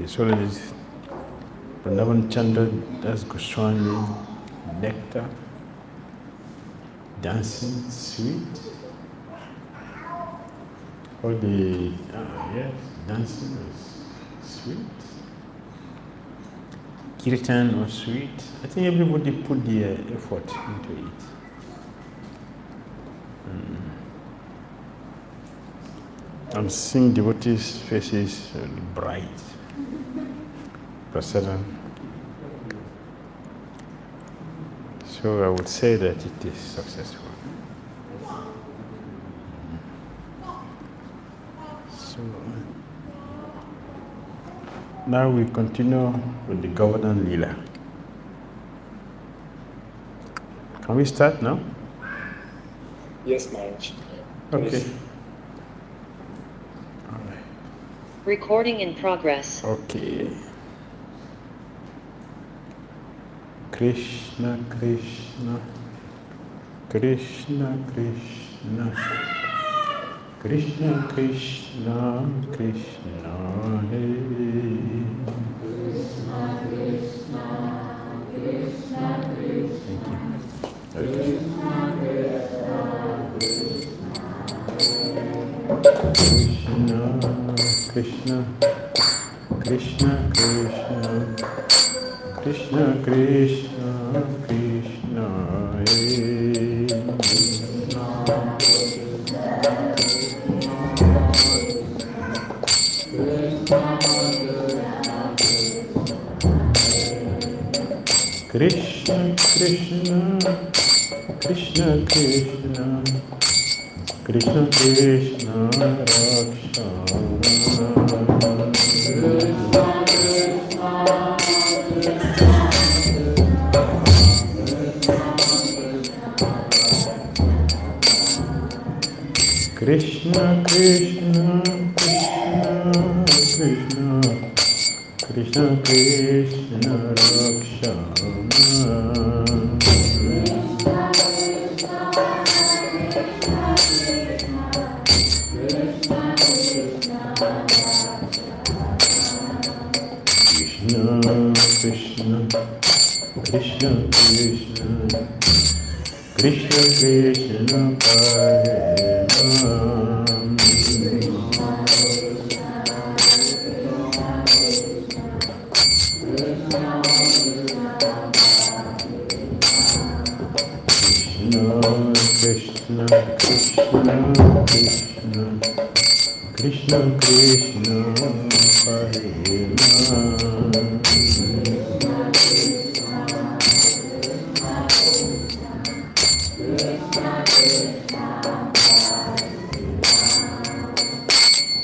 It's always Vrindavan Chandra Das Goswami, nectar, dancing, sweet. All the, yes, dancing was sweet. Kirtan was sweet. I think everybody put their effort into it. I'm seeing devotees' faces bright. Prasadam. So I would say that it is successful. So now we continue with the Govardhana-lila. Can we start now? Yes, Maharaj. Okay. Recording in progress. Okay. Krishna, Krishna, Krishna, Krishna, Krishna, Krishna, Krishna, Hare. Krishna, Krishna, Krishna, Krishna. Thank you. Krishna, Krishna, Krishna, Krishna, Krishna, Krishna, Hare. Krishna, Krishna, Krishna, Krishna, Krishna, Krishna, Krishna, Krishna, Krishna, Krishna, Krishna, Krishna, Rakshana. Krishna, Krishna, Krishna, Krishna, Hare Ram. Krishna, Krishna, Krishna, Krishna, Hare Ram.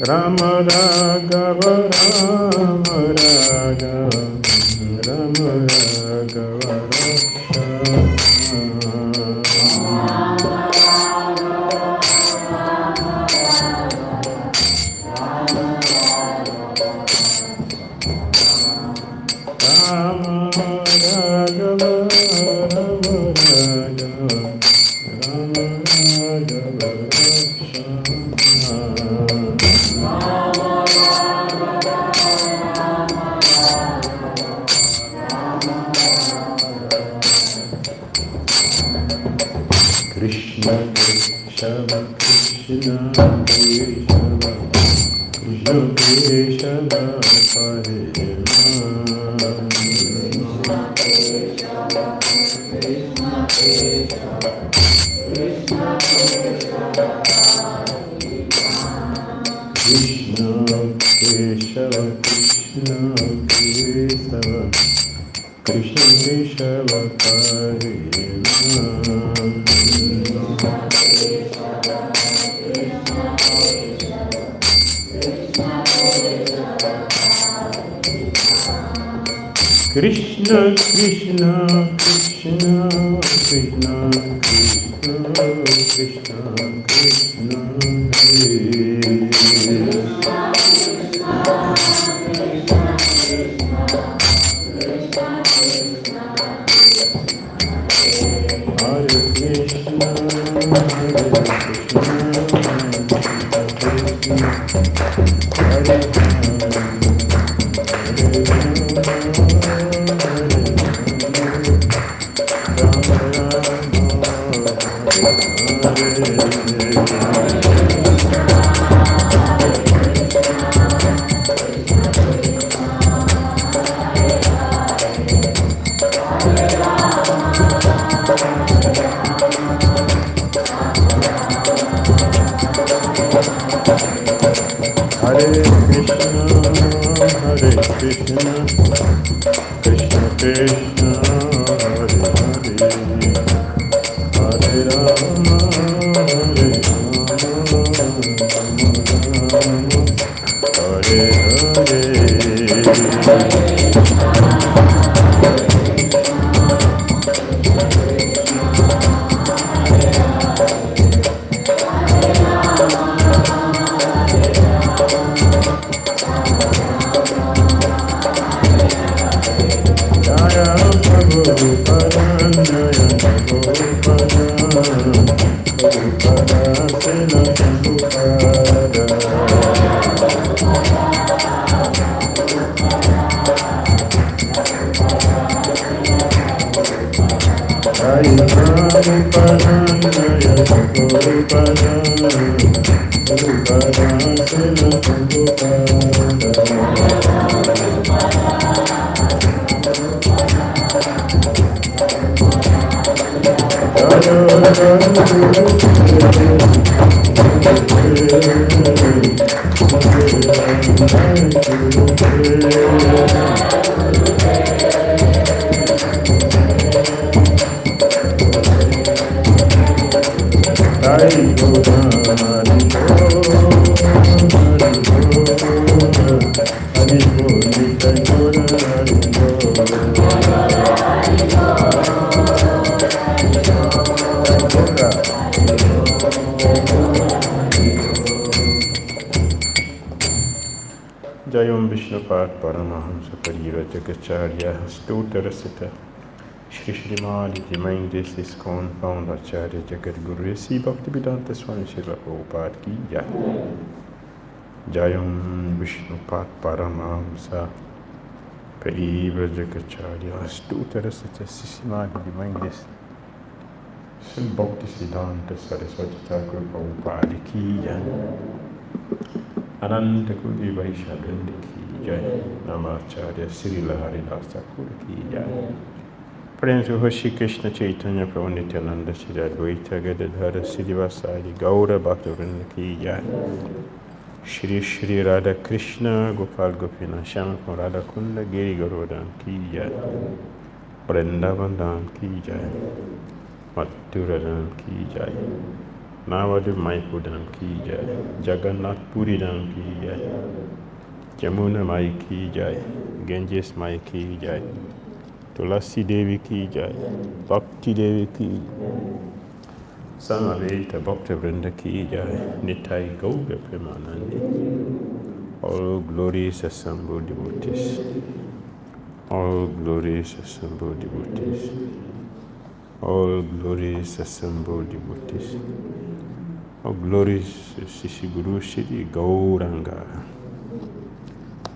Rama Raghava, Rama Raghava, Rama Raghava, Krishna, Krishna, Krishna, Krishna, Krishna, Krishna, Krishna, Hare Hare Krishna, Krishna Krishna, Hare Hare, Hare Rama, Hare Rama, Hare Jayam Vishnupad Paramahamsa Parira Jagacharya Stotarasita Shri Srimadi 𝐃𝐚𝐦𝐵 ISKCON Founder Acharya Jagadguru Sri Bhaktivedanta Swami Srila Prabhupada Ki Jai. Jayam Vishnupad Paramahamsa Parira Jagacharya Stotarasita Shri Srimadi 𝐃𝐚𝐦𝐵 Sri Bhaktivedanta Saraswati Thakur Prabhupada Ki Jai. Ananta Kudi Vaishya Vrinda Ki Jai. Namacharya Srila Haridas Thakur Ki Jai. Friends of Shri Krishna Chaitanya Prabhu Nityananda Shri Advaita Gadadhara Srivasadi Gaura Bhakta Vrinda Ki Jai. Shri Shri Radha Krishna Gopal Gopina Shama Radha Kunda Giri Govardhana Ki Jai. Vrindavan Ki Jai. Mathura Ki Jai. Navadu Mayapur Dham Ki Jai. Jagannath Puri Dham Ki Jai. Jamuna Mai Ki Jai. Ganges Mai Ki Jai. Tulasi Devi Ki Jai. Bhakti Devi Ki Samaveta Bhakta Vrinda Ki Jai. Nitai Gaura Premanandi. All glories assembled devotees. All glories assembled devotees. All glories assembled devotees. All glories Sisi Guru Shri Gauranga.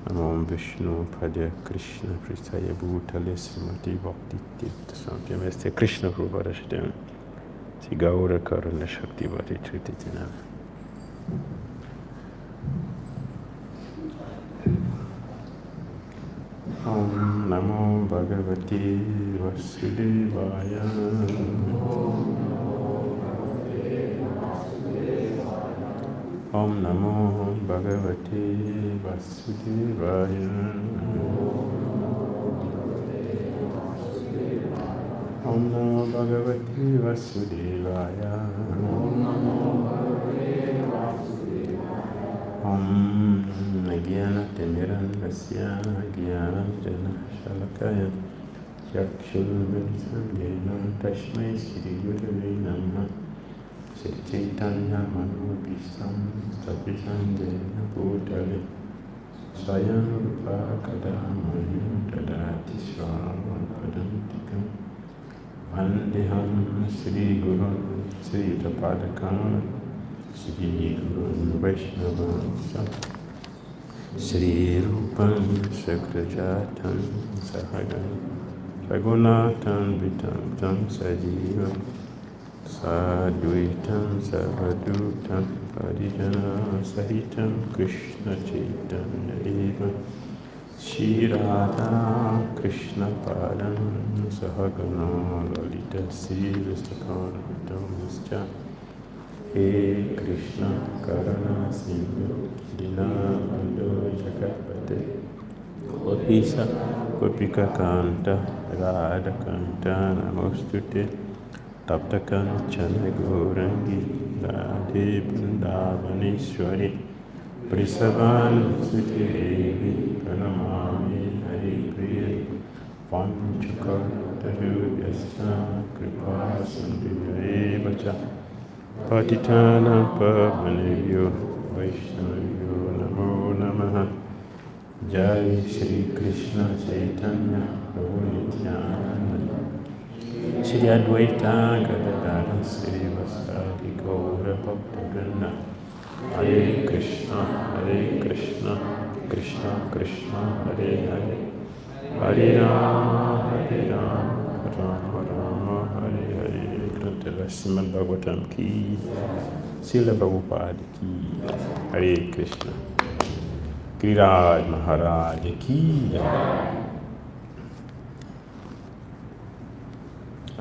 Namo Vishnu Padya Krishna Pristaya Bhutale Srimati Bhakti Tirtha Swami Mr. Krishna Prabhupada Shri Sri Gaura Karuna Shakti Bhati Trititina. Om Namo Bhagavate Vasudevaya. Om Namo Bhagavate Vasudevaya. Om Namo Bhagavate Vasudevaya. Om Jnana Timirandasya Jnana Shalakaya Yakshurvilitam Yena Tashmai Shri Gurave Namah Shri Chaitanya Manobhistam Stapitam Dena Bhutale Swayam Rupa Kadamayam Tadati Swavam Padantikam Vandeham Shri Guru Shri Tapadakam Shri Guru Vaishnava Shri Rupam Sakrajatam Sahagan Sagunatam Vitam Tam Sajivam Sadhuitam Savadutam Parijana Sahitam Krishna Chaitanya Eva Shri Radha Krishna Padam Sahagana Lalita Sri Visakanam He Krishna Karana Sindhu Dinabandhu Jagatpate Isa Gopika Kanta Radha Kanta Namostute Tapta Kanchana Gaurangi Radhe Vrindavaneshwari Vrisavan Siti Devi Pranamami Hari Priya Vanchakartarubhyasya Kripa Sindhuyevacha Patitanam Pavanebhyo Vaishnavyo Namo Namaha Jai Shri Krishna Chaitanya Prabhu Nityananda Shri Advaita Gadadara Shri Vasadi Gaura Bhakta Vrinda Hare Krishna, Krishna Krishna, Hare Hare, Hare Rama, Rama Rama, Hare Hare. Grantela Srimad Bhagavatam ki, Srila Prabhupada ki, Hare Krishna. Giriraj Maharaj ki.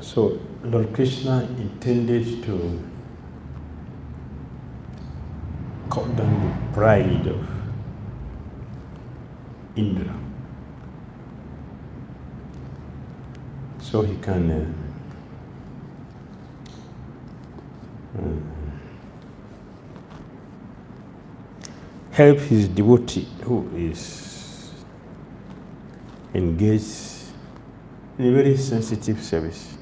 So Lord Krishna intended to cut down the pride of Indra, so he can help his devotee who is engaged in a very sensitive service.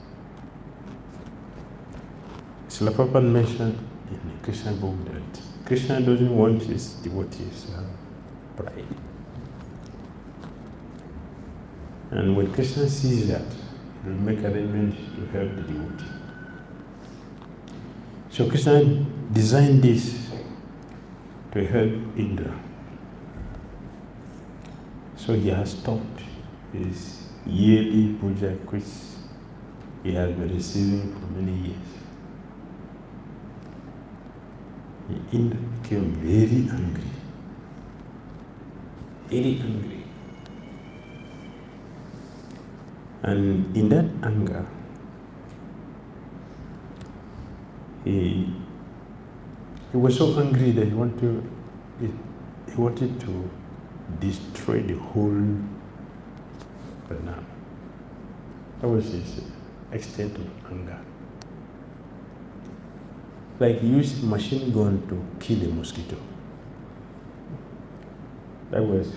Srila Prabhupada mentioned in the Krishna book that Krishna doesn't want his devotees to have pride. And when Krishna sees that, he will make arrangements to help the devotee. So Krishna designed this to help Indra. So he has stopped his yearly puja which he has been receiving for many years. Indra became very angry. Very angry. And in that anger, he was so angry that he wanted to destroy the whole Vrindavan. That was his extent of anger. Like he used machine gun to kill a mosquito. That was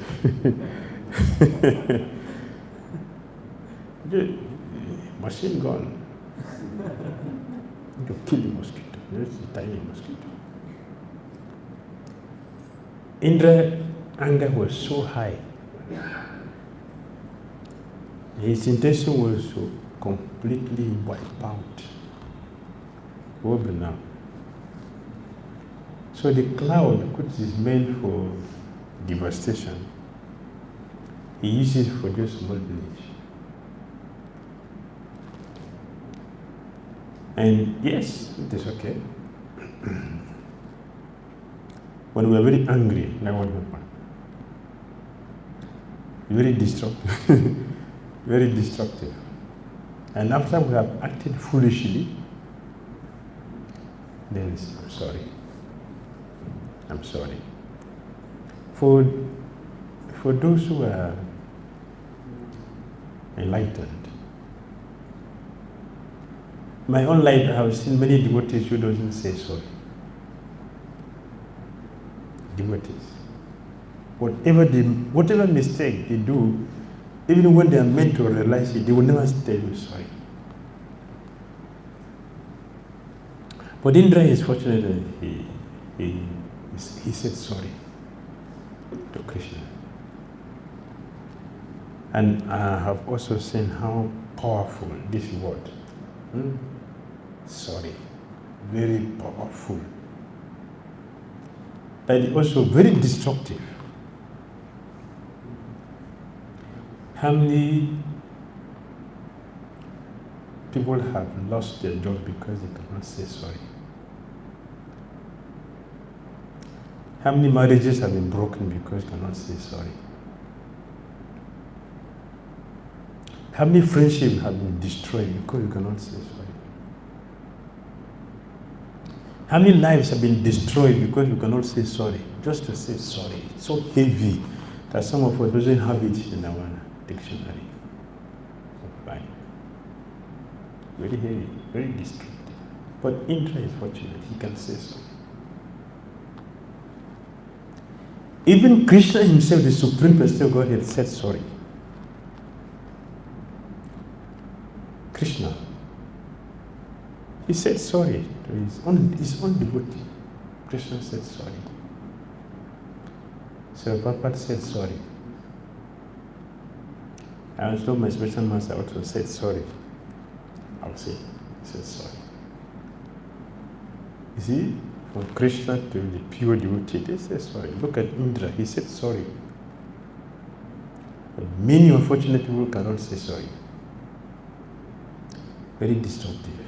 the machine gun to kill a mosquito. Just a tiny mosquito. Indra's anger was so high. His intention was to completely wipe out Vrindavan. So the cloud, which is meant for devastation, he uses for just small village. And yes, it is okay. When we are very angry, that won't happen. Very destructive. Very destructive. And after we have acted foolishly, then it's, I'm sorry. I'm sorry. For those who are enlightened, in my own life I have seen many devotees who doesn't say sorry. Devotees. Whatever mistake they do, even when they are meant to realize it, they will never tell you sorry. But Indra is fortunate that he said sorry to Krishna. And I have also seen how powerful this word, sorry, very powerful. But also very destructive. How many people have lost their job because they cannot say sorry? How many marriages have been broken because they cannot say sorry? How many friendships have been destroyed because you cannot say sorry? How many lives have been destroyed because you cannot say sorry? Just to say sorry. So heavy. that some of us doesn't have it in our dictionary of mind. Very heavy, very destructive. But Indra is fortunate, he can say so. Even Krishna himself, the Supreme Personality of Godhead, said sorry. Krishna, he said sorry to his own devotee. Krishna said sorry. So Prabhupada said sorry. I was told my spiritual master also said sorry. I'll say, he said sorry. You see, from Krishna to the pure devotee, they say sorry. Look at Indra, he said sorry. But many unfortunate people cannot say sorry. Very destructive.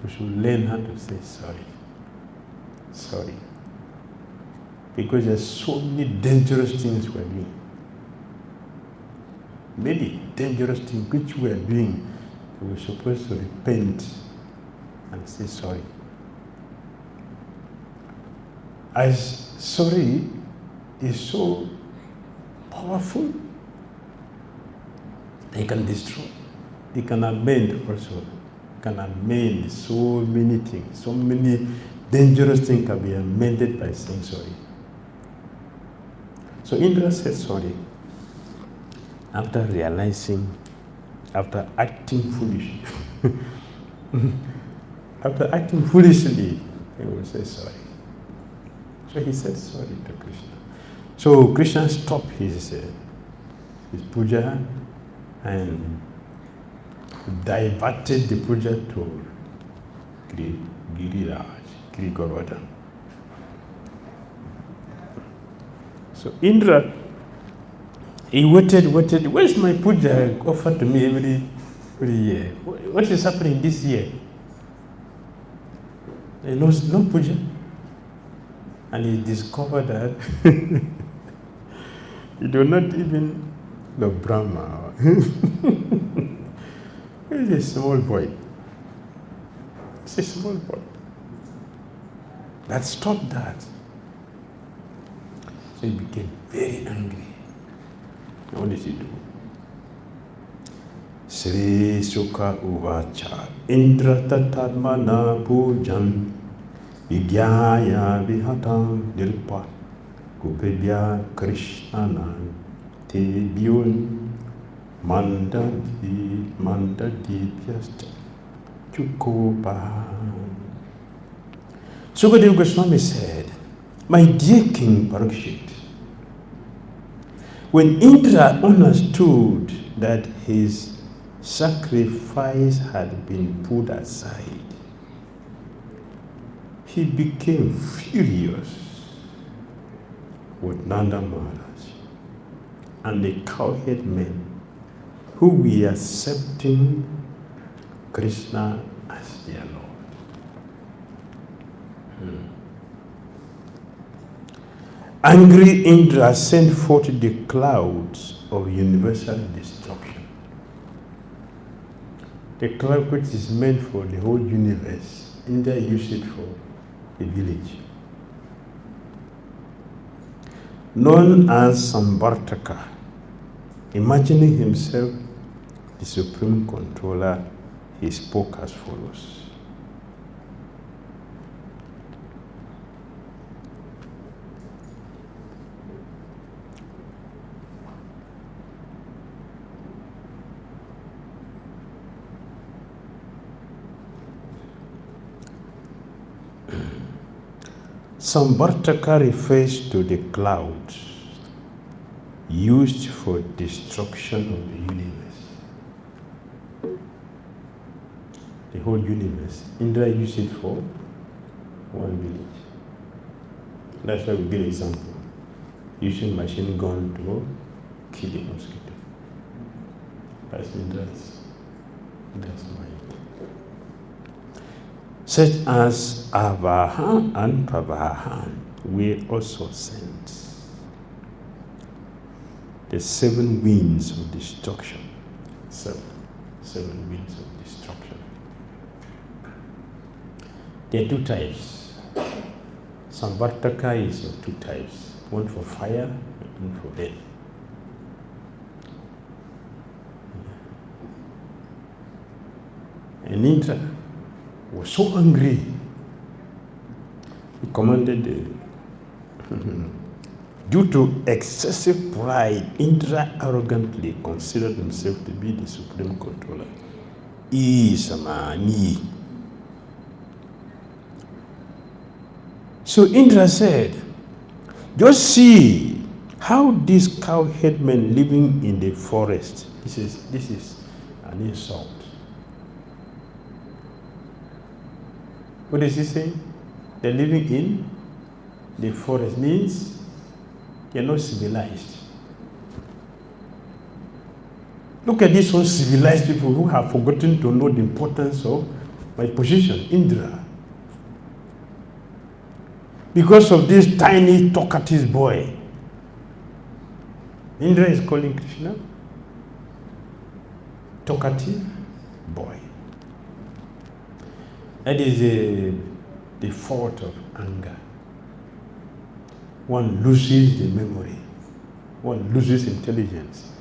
We should learn how to say sorry. Sorry. Because there's so many dangerous things we're doing. Many dangerous things which we are doing, we're supposed to repent and say sorry. As sorry is so powerful, it can destroy, it can amend also. It can amend so many things, so many dangerous things can be amended by saying sorry. So Indra said sorry after realizing, after acting foolishly. After acting foolishly, he will say sorry. So he said sorry to Krishna. So Krishna stopped his puja and diverted the puja to Govardhana. So Indra, he waited. Where's my puja offered to me every year? What is happening this year? There was no puja. And he discovered that he do not even the Brahma. He's a small boy. It's a small boy. That stopped that. So he became very angry. What did he do? Sri Sukha Uvacha Indra Tatarmana Pujan Vigyaya Vihatam Nirpa Kupebya Krishnanan Te Byun Mandadipyasta Chukopa. Sukadeva Goswami said, my dear King Parikshit, when Indra understood that his sacrifice had been put aside, he became furious with Nanda Maharaj and the cowherd men who were accepting Krishna as their Lord. Angry Indra sent forth the clouds of universal destruction. The cloud which is meant for the whole universe, Indra used it for a village. Known as Samvartaka, imagining himself the supreme controller, he spoke as follows. Samvartaka refers to the clouds used for destruction of the universe. The whole universe. Indra used it for one village. That's why we give an example. Using machine gun to kill a mosquito. That's Indra's mind. Such as Avaha and Pravaha were also sent. The 7 winds of destruction. Seven winds of destruction. There are 2 types. Samvartaka is of 2 types. One for fire and one for earth. And Indra was so angry. He commanded due to excessive pride, Indra arrogantly considered himself to be the supreme controller. Samani. So Indra said, just see how these cowhead men living in the forest. This is an insult. What is he saying? They're living in the forest means they're not civilized. Look at these uncivilized people who have forgotten to know the importance of my position, Indra. Because of this tiny talkative boy, Indra is calling Krishna talkative boy. That is the fault of anger. One loses the memory. One loses intelligence.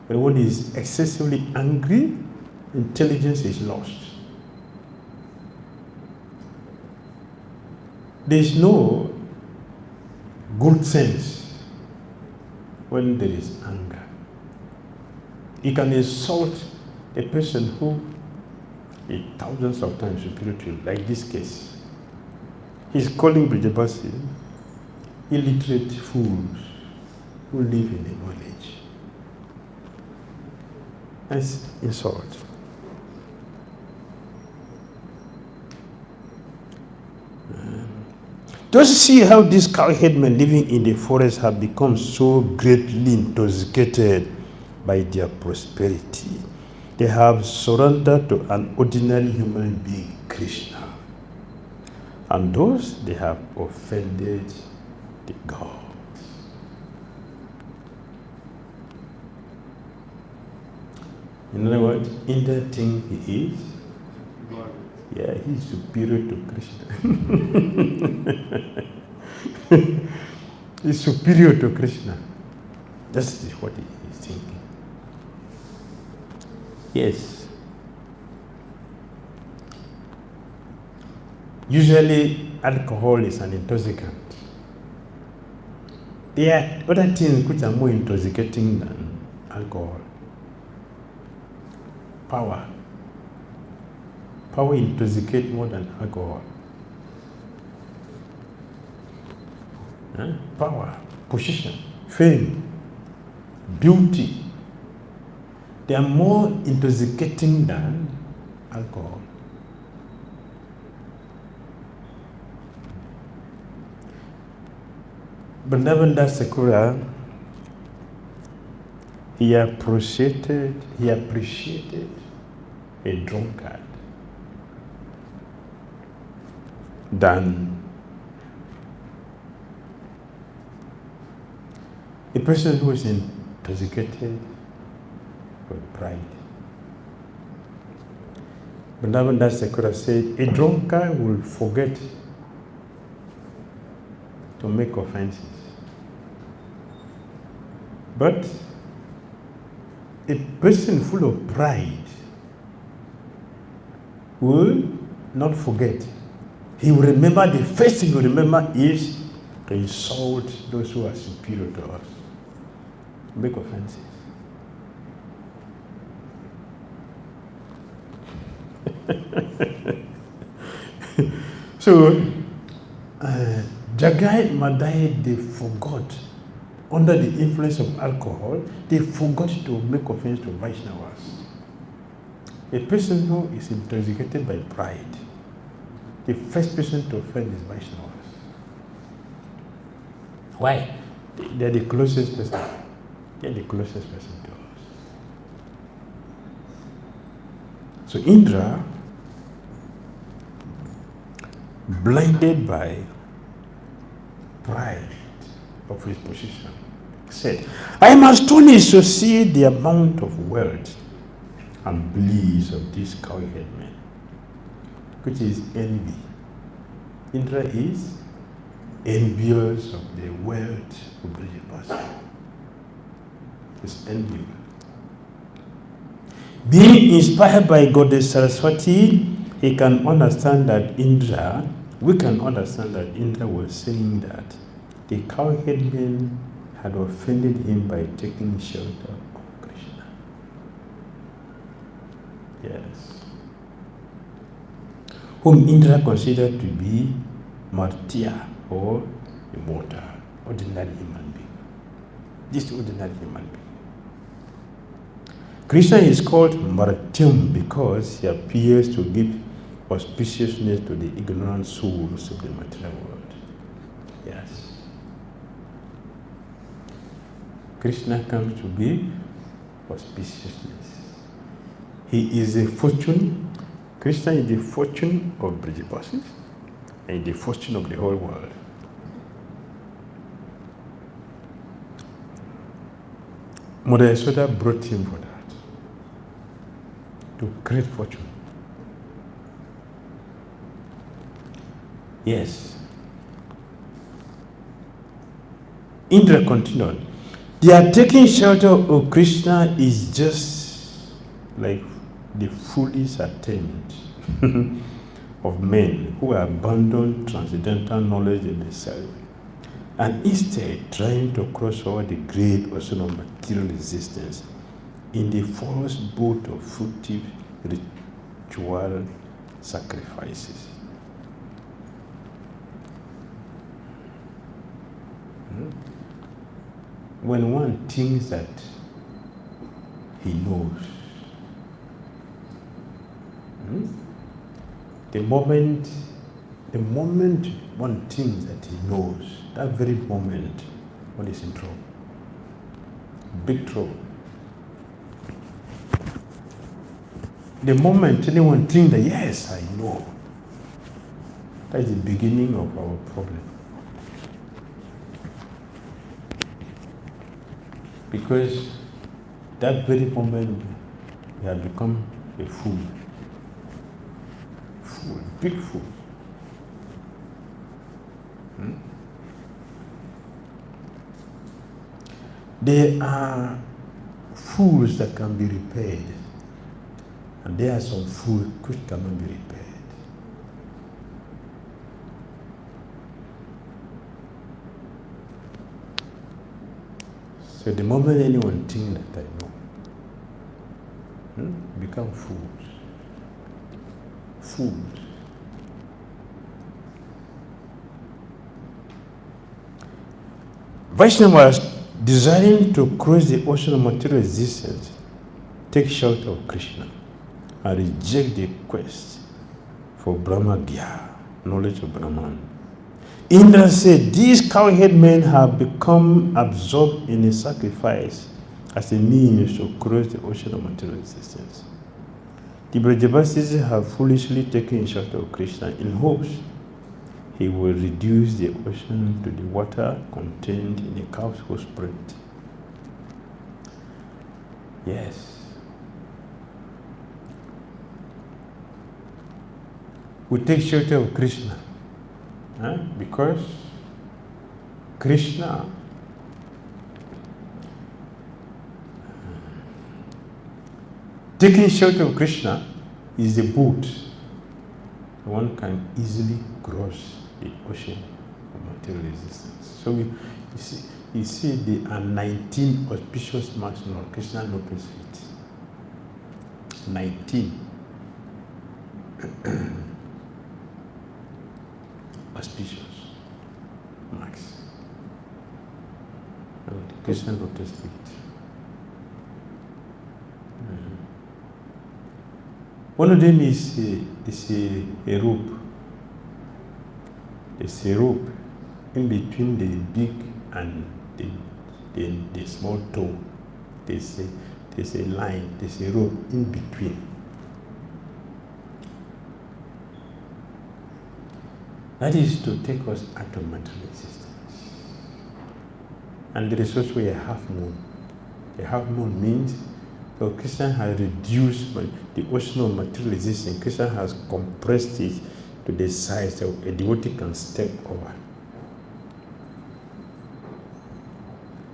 When one is excessively angry, intelligence is lost. There is no good sense when there is anger. You can insult a person who is thousands of times superior to you, like this case. He's calling Brajabasi illiterate fools who live in the knowledge. That's insult. Just see how these cowhead men living in the forest have become so greatly intoxicated by their prosperity. They have surrendered to an ordinary human being, Krishna. And those they have offended the gods. In other words, in that thing he is, yeah, he's superior to Krishna. He's superior to Krishna. That's what he is thinking. Yes. Usually, alcohol is an intoxicant. There are other things which are more intoxicating than alcohol. Power. Power intoxicates more than alcohol. Power, position, fame, beauty. They are more intoxicating than alcohol. Vrindavan Sakura, he appreciated a drunkard than a person who is intoxicated with pride. Vrindavan Sakura said, a drunkard will forget to make offenses. But a person full of pride will not forget. He will remember, the first thing he will remember is to insult those who are superior to us. Make offenses. So, Jagai and Madai, they forgot, under the influence of alcohol, they forgot to make offense to Vaishnavas. A person who is intoxicated by pride, the first person to offend is Vaishnavas. Why? They are the closest person. They are the closest person to us. So Indra, blinded by pride of his position, said, I am astonished to see the amount of wealth and bliss of these cowhead men, which is envy. Indra is envious of the wealth of Brajabasi. It's envy. Being inspired by Goddess Saraswati, he can understand that Indra, we can understand that Indra was saying that the cowherd men had offended him by taking shelter of Krishna. Yes. Whom Indra considered to be martyr or immortal, ordinary human being. This ordinary human being. Krishna is called Martyam because he appears to give auspiciousness to the ignorant souls of the material world. Yes. Krishna comes to give auspiciousness. He is a fortune. Krishna is the fortune of Brajavasis and the fortune of the whole world. Mother Yasoda brought him for that, to create fortune. Yes. Indra continued. Their taking shelter of Krishna is just like the foolish attempt of men who abandon transcendental knowledge of the self and instead trying to cross over the great ocean of material existence in the false boat of fruitive ritual sacrifices. When one thinks that he knows, the moment one thinks that he knows, that very moment one is in trouble, big trouble. The moment anyone thinks that, yes, I know, that is the beginning of our problem. Because that very moment we have become a fool. Fool, big fool. There are fools that can be repaired, and there are some fools which cannot be repaired. So the moment anyone thinks that I know, become fools. Fools. Vaishnavas desiring to cross the ocean of material existence take shelter of Krishna and reject the quest for Brahma Gya, knowledge of Brahman. Indra said, these cowherd men have become absorbed in a sacrifice as a means to cross the ocean of material existence. The Brajavasis have foolishly taken shelter of Krishna in hopes he will reduce the ocean to the water contained in a cow's hoof-print. Yes. We take shelter of Krishna. Because Krishna taking shelter of Krishna is the boat. One can easily cross the ocean of material existence. So you see there are 19 auspicious marks in Krishna lotus feet. 19. Auspicious marks. Krishna lotus feet. One of them is a rope. It's a rope in between the big and the small toe. There's a line, there's a rope in between. That is to take us out of material existence. And there is also a half moon. A half moon means so Krishna has reduced the ocean of material existence. Krishna has compressed it to the size that a devotee can step over.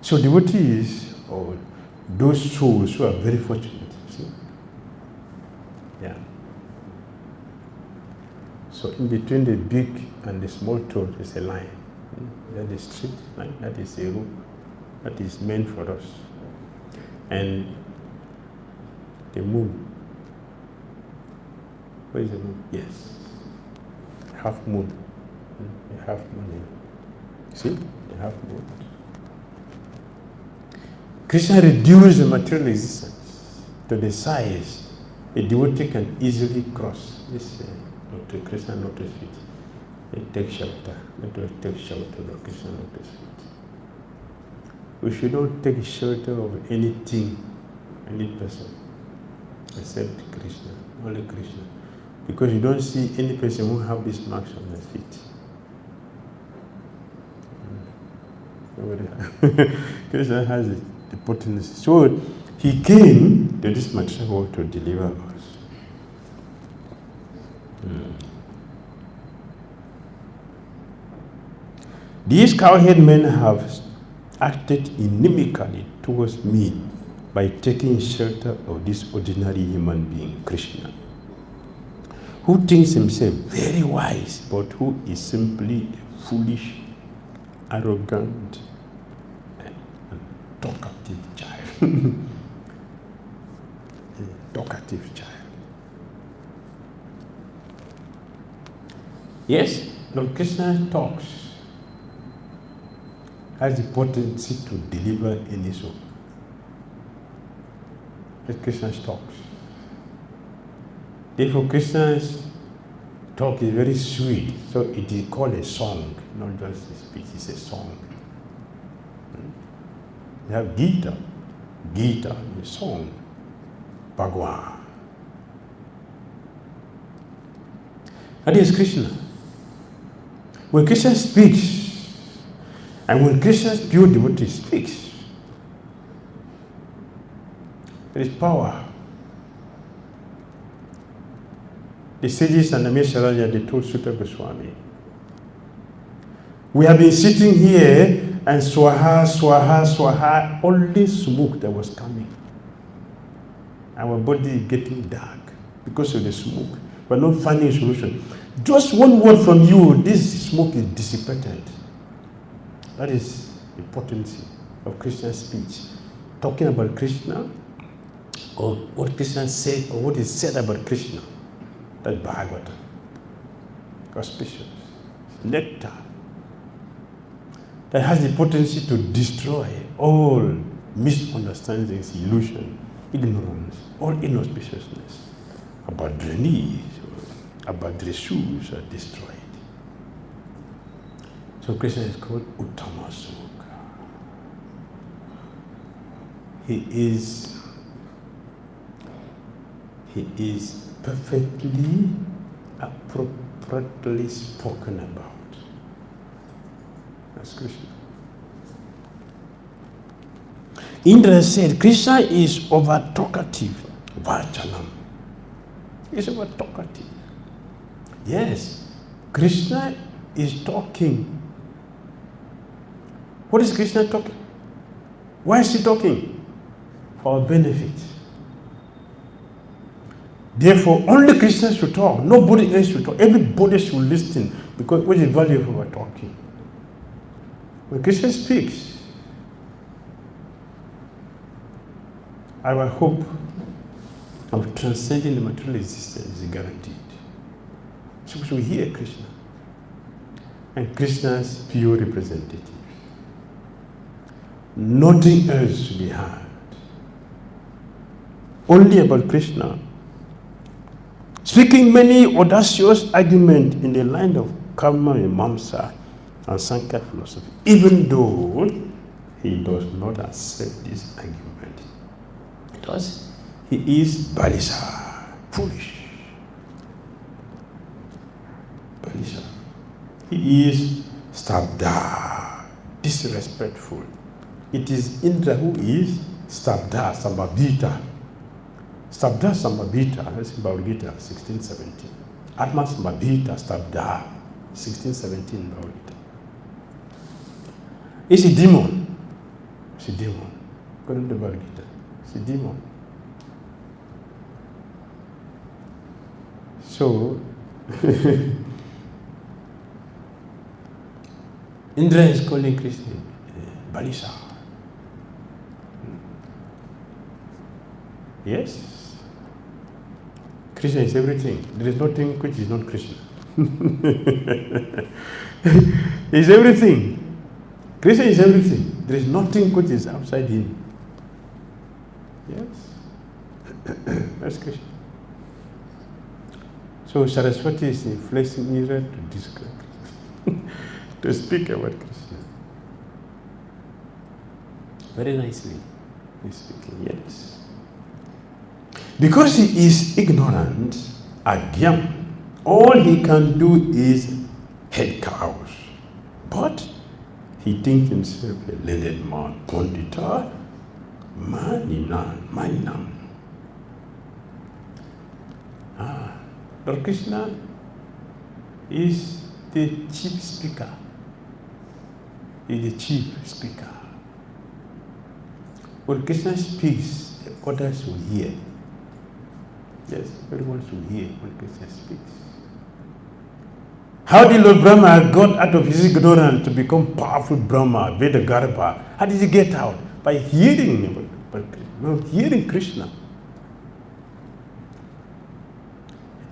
So devotees, or those souls who are very fortunate, see, Yeah. So in between the big and the small toe is a line. That is straight line. That is a rope. That is meant for us. And the moon. Where is the moon? Yes. Half moon. A half moon. See? A half moon. Krishna reduced the material existence to the size a devotee can easily cross. This Dr. Krishna noticed it. Take shelter. Let us take shelter of Krishna noticed it. We should not take shelter of anything, any person, except Krishna, only Krishna. Because you don't see any person who have these marks on their feet. Krishna has the potency. So he came to this material world to deliver us. These cowherd men have acted inimically towards me by taking shelter of this ordinary human being, Krishna, who thinks himself very wise, but who is simply a foolish, arrogant, and talkative child. A talkative child. Yes, Lord Krishna talks, has the potency to deliver any soul. But Krishna talks. Therefore, Krishna's talk is very sweet, so it is called a song, not just a speech, it's a song. You have Gita, a song, Bhagwan. That is Krishna. When Krishna speaks, and when Krishna's pure devotee speaks, there is power. The sages and the Mesharaya, they told Sutta Goswami, we have been sitting here and swaha, swaha, swaha, only smoke that was coming. Our body is getting dark because of the smoke. We're not finding a solution. Just one word from you, this smoke is dissipated. That is the potency of Krishna's speech. Talking about Krishna, or what Krishna said, or what is said about Krishna. That's Bhagavata. Auspicious. Nectar. That has the potency to destroy all misunderstandings, illusion, ignorance, all inauspiciousness. About the knees, about the shoes are destroyed. So Krishna is called Uttama Sukha. He is perfectly, appropriately spoken about. That's Krishna. Indra said, Krishna is over talkative. Vachanam. He's over talkative. Yes, Krishna is talking. What is Krishna talking? Why is he talking? For our benefit. Therefore, only Krishna should talk. Nobody else should talk. Everybody should listen. Because what is the value of our talking? When Krishna speaks, our hope of transcending the material existence is guaranteed. So we hear Krishna and Krishna's pure representative. Nothing else should be heard. Only about Krishna. Speaking many audacious arguments in the line of karma and mamsa and sankhya philosophy, even though he does not accept this argument. Because he is balisa, foolish. Balisa. He is stabda, disrespectful. It is Indra who is stabda, sambhavita. Stabda Sambhavita, that's in Bhagavad Gita, 1617. Atma Sambhavita, Stabda, 1617 Bhagavad Gita. It's a demon. It's a demon. According to Bhagavad Gita, it's a demon. So, Indra is calling Krishna Balisa. Yes. Krishna is everything. There is nothing which is not Krishna. He is everything. Krishna is everything. There is nothing which is outside him. Yes. That's Krishna. So Saraswati is influencing Indra to describe Krishna, to speak about Krishna. Very nicely he's speaking, yes. Because he is ignorant, 𝐤𝐤𝐬, all he can do is head cows. But he thinks himself a learned man, Pandita, Maninam. Lord Krishna is the chief speaker. He is the chief speaker. When Krishna speaks, others will hear. Yes, everyone should hear when Krishna speaks. How did Lord Brahma got out of his ignorance to become powerful Brahma, Veda Garbha? How did he get out? By hearing Krishna.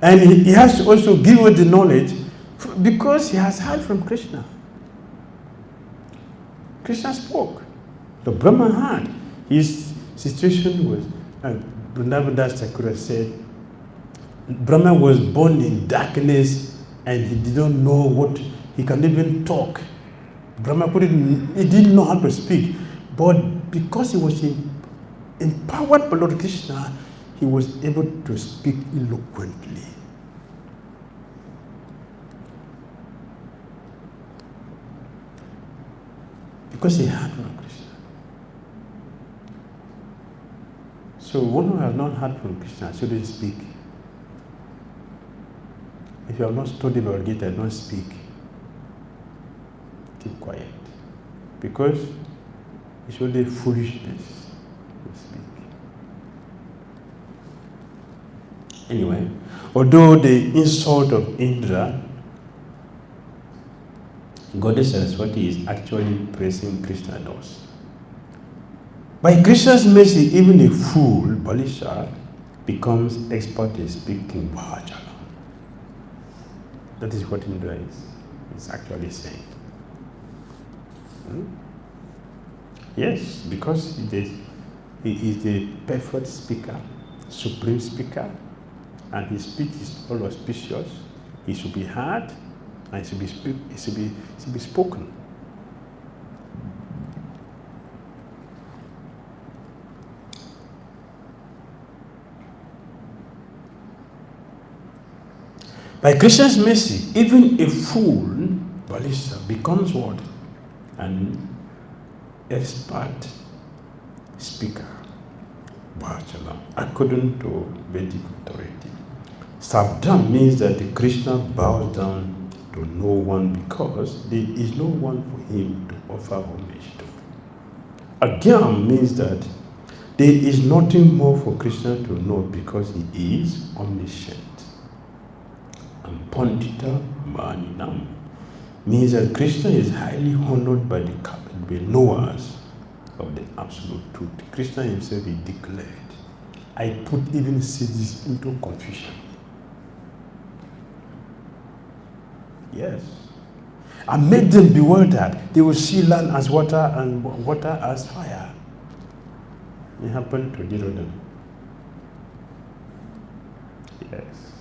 And he has to also give us the knowledge because he has heard from Krishna. Krishna spoke. The Brahma heard. His situation was, Vrindavan Thakur said, Brahma was born in darkness and he didn't know what, he can't even talk. Brahma he didn't know how to speak. But because he was empowered by Lord Krishna, he was able to speak eloquently. Because he heard from Krishna. So one who has not heard from Krishna shouldn't speak. If you have not studied Bhagavad Gita, don't speak. Keep quiet. Because it's only foolishness to speak. Anyway, although the insult of Indra, Goddess Saraswati is actually praising Krishna does. By Krishna's mercy, even a fool, Balisa, becomes expert in speaking Vajala. That is what Indra is actually saying. Yes, because he is the perfect speaker, supreme speaker, and his speech is all auspicious. He should be heard, and it should be spoken. By Krishna's mercy, even a fool, Balisa, becomes what? An expert speaker, Vajala, according to Vedic authority. Sabdam means that the Krishna bows down to no one because there is no one for him to offer homage to. 𝐤𝐤𝐬 means that there is nothing more for Krishna to know because he is omniscient. And Pandita Maninam means that Krishna is highly honored by the knowers of the absolute truth. Krishna himself, he declared, I put even sages into confusion. Yes. I made them bewildered. They will see land as water and water as fire. It happened to Dhira. Yes.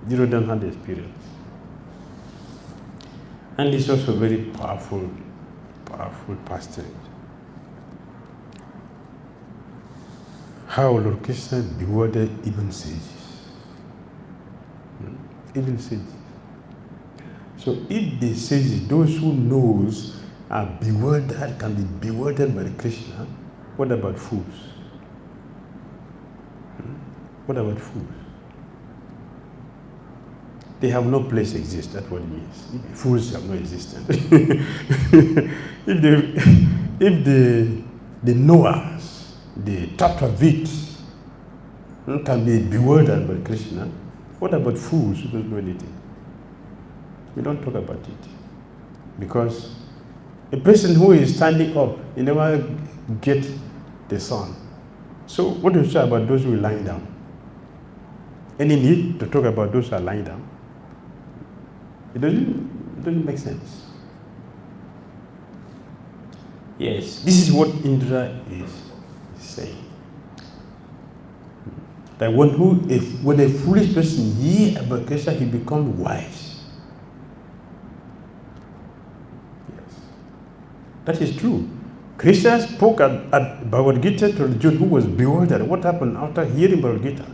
Dhira had experience. And it's also very powerful passage. How Lord Krishna bewildered even sages. Even sages. So if the sages, those who knows are bewildered, can be bewildered by Krishna, what about fools? What about fools? They have no place to exist, that's what it means. Fools have no existence. if the knowers, the Tattvavids, can be bewildered by Krishna, What about fools who don't know anything? We don't talk about it. Because a person who is standing up, he never get the sun. So what do you say about those who are lying down? Any need to talk about those who are lying down? It doesn't make sense. Yes, this is what Indra is saying. That when a foolish person hears about Krishna, he becomes wise. Yes, that is true. Krishna spoke at Bhagavad Gita to Arjuna, who was bewildered. What happened after hearing Bhagavad Gita?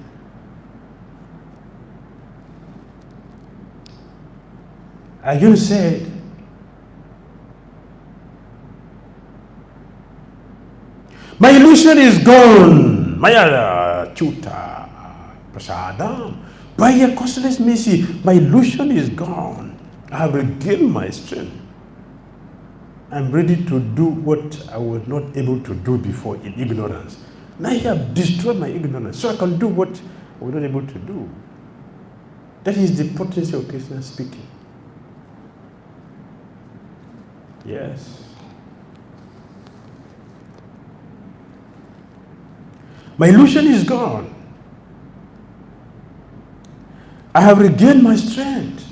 Arjuna said, my illusion is gone. Maya chuta prasadam. By your causeless mercy, my illusion is gone. I have regained my strength. I'm ready to do what I was not able to do before in ignorance. Now you have destroyed my ignorance, so I can do what I was not able to do. That is the potency of Krishna speaking. Yes. My illusion is gone. I have regained my strength.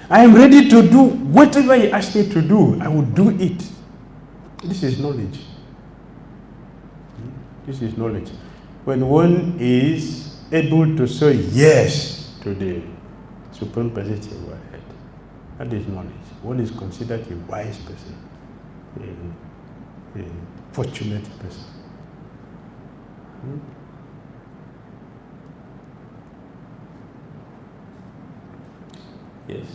I am ready to do whatever He asked me to do. I will do it. This is knowledge. This is knowledge. When one is able to say yes to the Supreme Personality of Godhead, that is knowledge. One is considered a wise person, a fortunate person. Yes.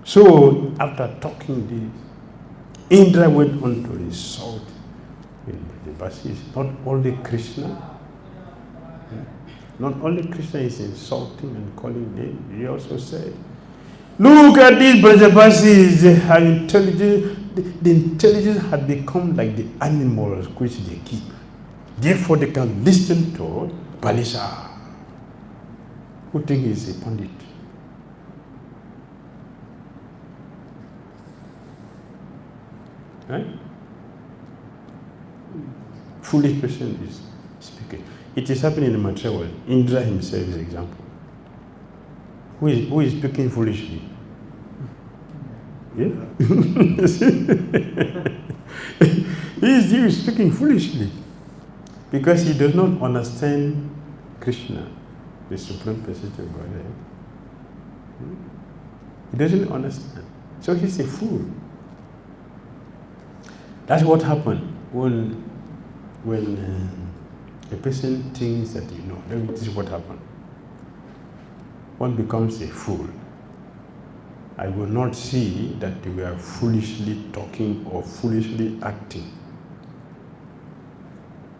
So, after talking this, Indra went on to insult the verses. Not only Krishna, not only Krishna is insulting and calling names, he also said, look at these Brajabasis, they have intelligence. The intelligence had become like the animals which they keep. Therefore, they can listen to Balisa, who think is a pandit. Right? Foolish person is speaking. It is happening in the material world. Indra himself is an example. Who is speaking foolishly? Yeah? he is speaking foolishly because he does not understand Krishna, the Supreme Personality of Godhead. He doesn't understand. So he's a fool. That's what happened when a person thinks that you know. This is what happened. One becomes a fool. I will not see that we are foolishly talking or foolishly acting.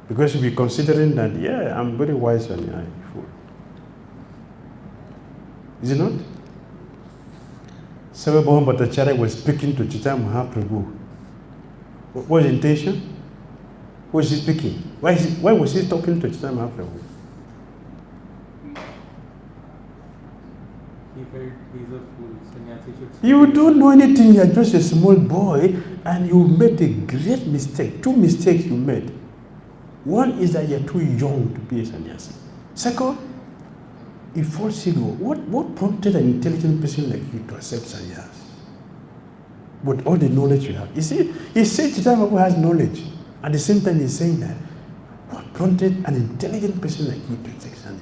Because we're considering that, yeah, I'm very wise and I'm a fool. Is it not? Sarvabhauma Bhattacharya was speaking to Chaitanya Mahaprabhu. What was the intention? Who was he speaking? Why was he talking to Chaitanya Mahaprabhu? He felt he's a fool. Sannyasi should You don't know anything, you're just a small boy and you made a great mistake. Two mistakes you made. One is that you're too young to be a sannyasi. Second, a false ego. What prompted an intelligent person like you to accept sannyas? With all the knowledge you have. You see, he said Chaitanya Mahaprabhu has knowledge. At the same time, he's saying that. What prompted an intelligent person like you to accept sannyas?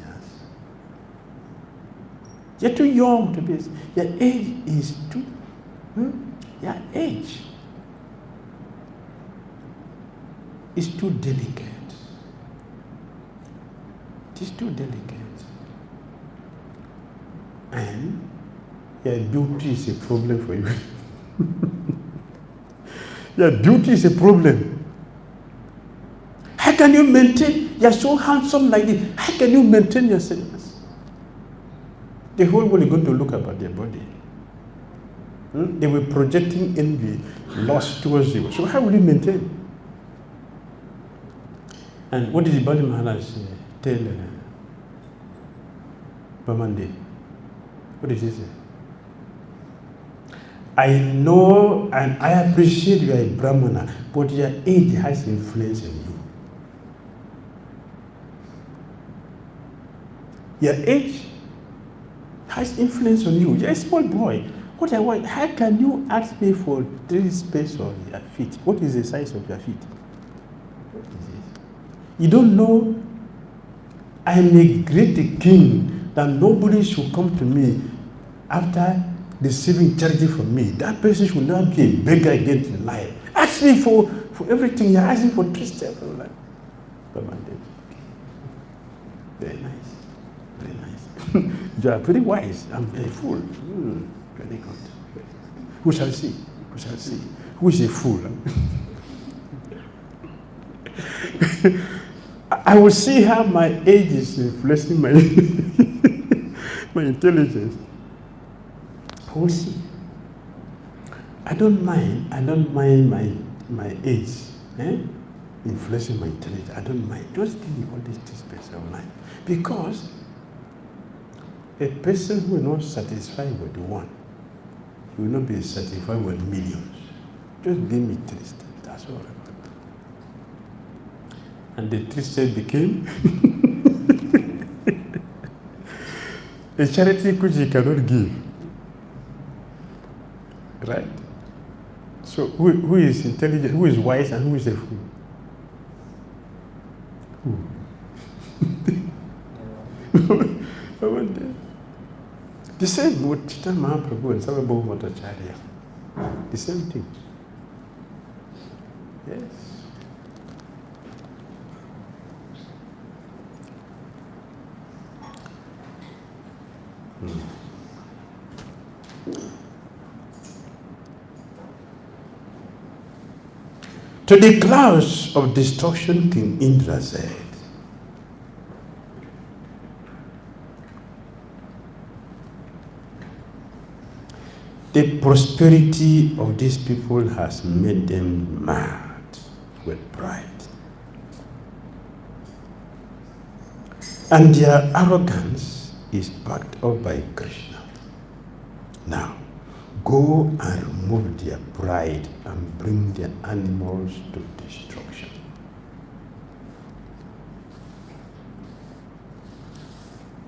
You're too young to be. Your age is too. Your age is too delicate. It is too delicate. And your beauty is a problem for you. Your beauty is a problem. How can you maintain? You're so handsome like this. How can you maintain yourself? The whole world is going to look about their body. They were projecting envy, lust towards you. So how will you maintain? And what did the Bali Maharaj tell Bamande? What did he say? I know and I appreciate you are a Brahmana, but your age has influence on you. Your age has influence on you. You're a small boy. What I want, how can you ask me for 3 space of your feet? What is the size of your feet? What is it? You don't know I am a great king that nobody should come to me after receiving charity from me. That person should not be a beggar again in life. Ask me for everything. You're asking for 3 steps of life. Very nice. Very nice. You are very wise. I'm a fool. Very good. Who shall see? Who shall see? Who is a fool? I will see how my age is influencing my my intelligence. I will see. I don't mind my age influencing my intelligence. I don't mind. Just give me all these 3 spaces of life. Because a person who is not satisfied with one, he will not be satisfied with millions. Just give me 3 steps. That's all I want. And the 3 steps became a charity which he cannot give. Right? So who is intelligent, who is wise, and who is a fool? Who? I wonder. The same with Chaitanya Mahaprabhu and Sarvabhauma Bhattacharya. The same thing. Yes. To the clouds of destruction, King Indra said, the prosperity of these people has made them mad with pride. And their arrogance is backed up by Krishna. Now, go and remove their pride and bring their animals to destruction.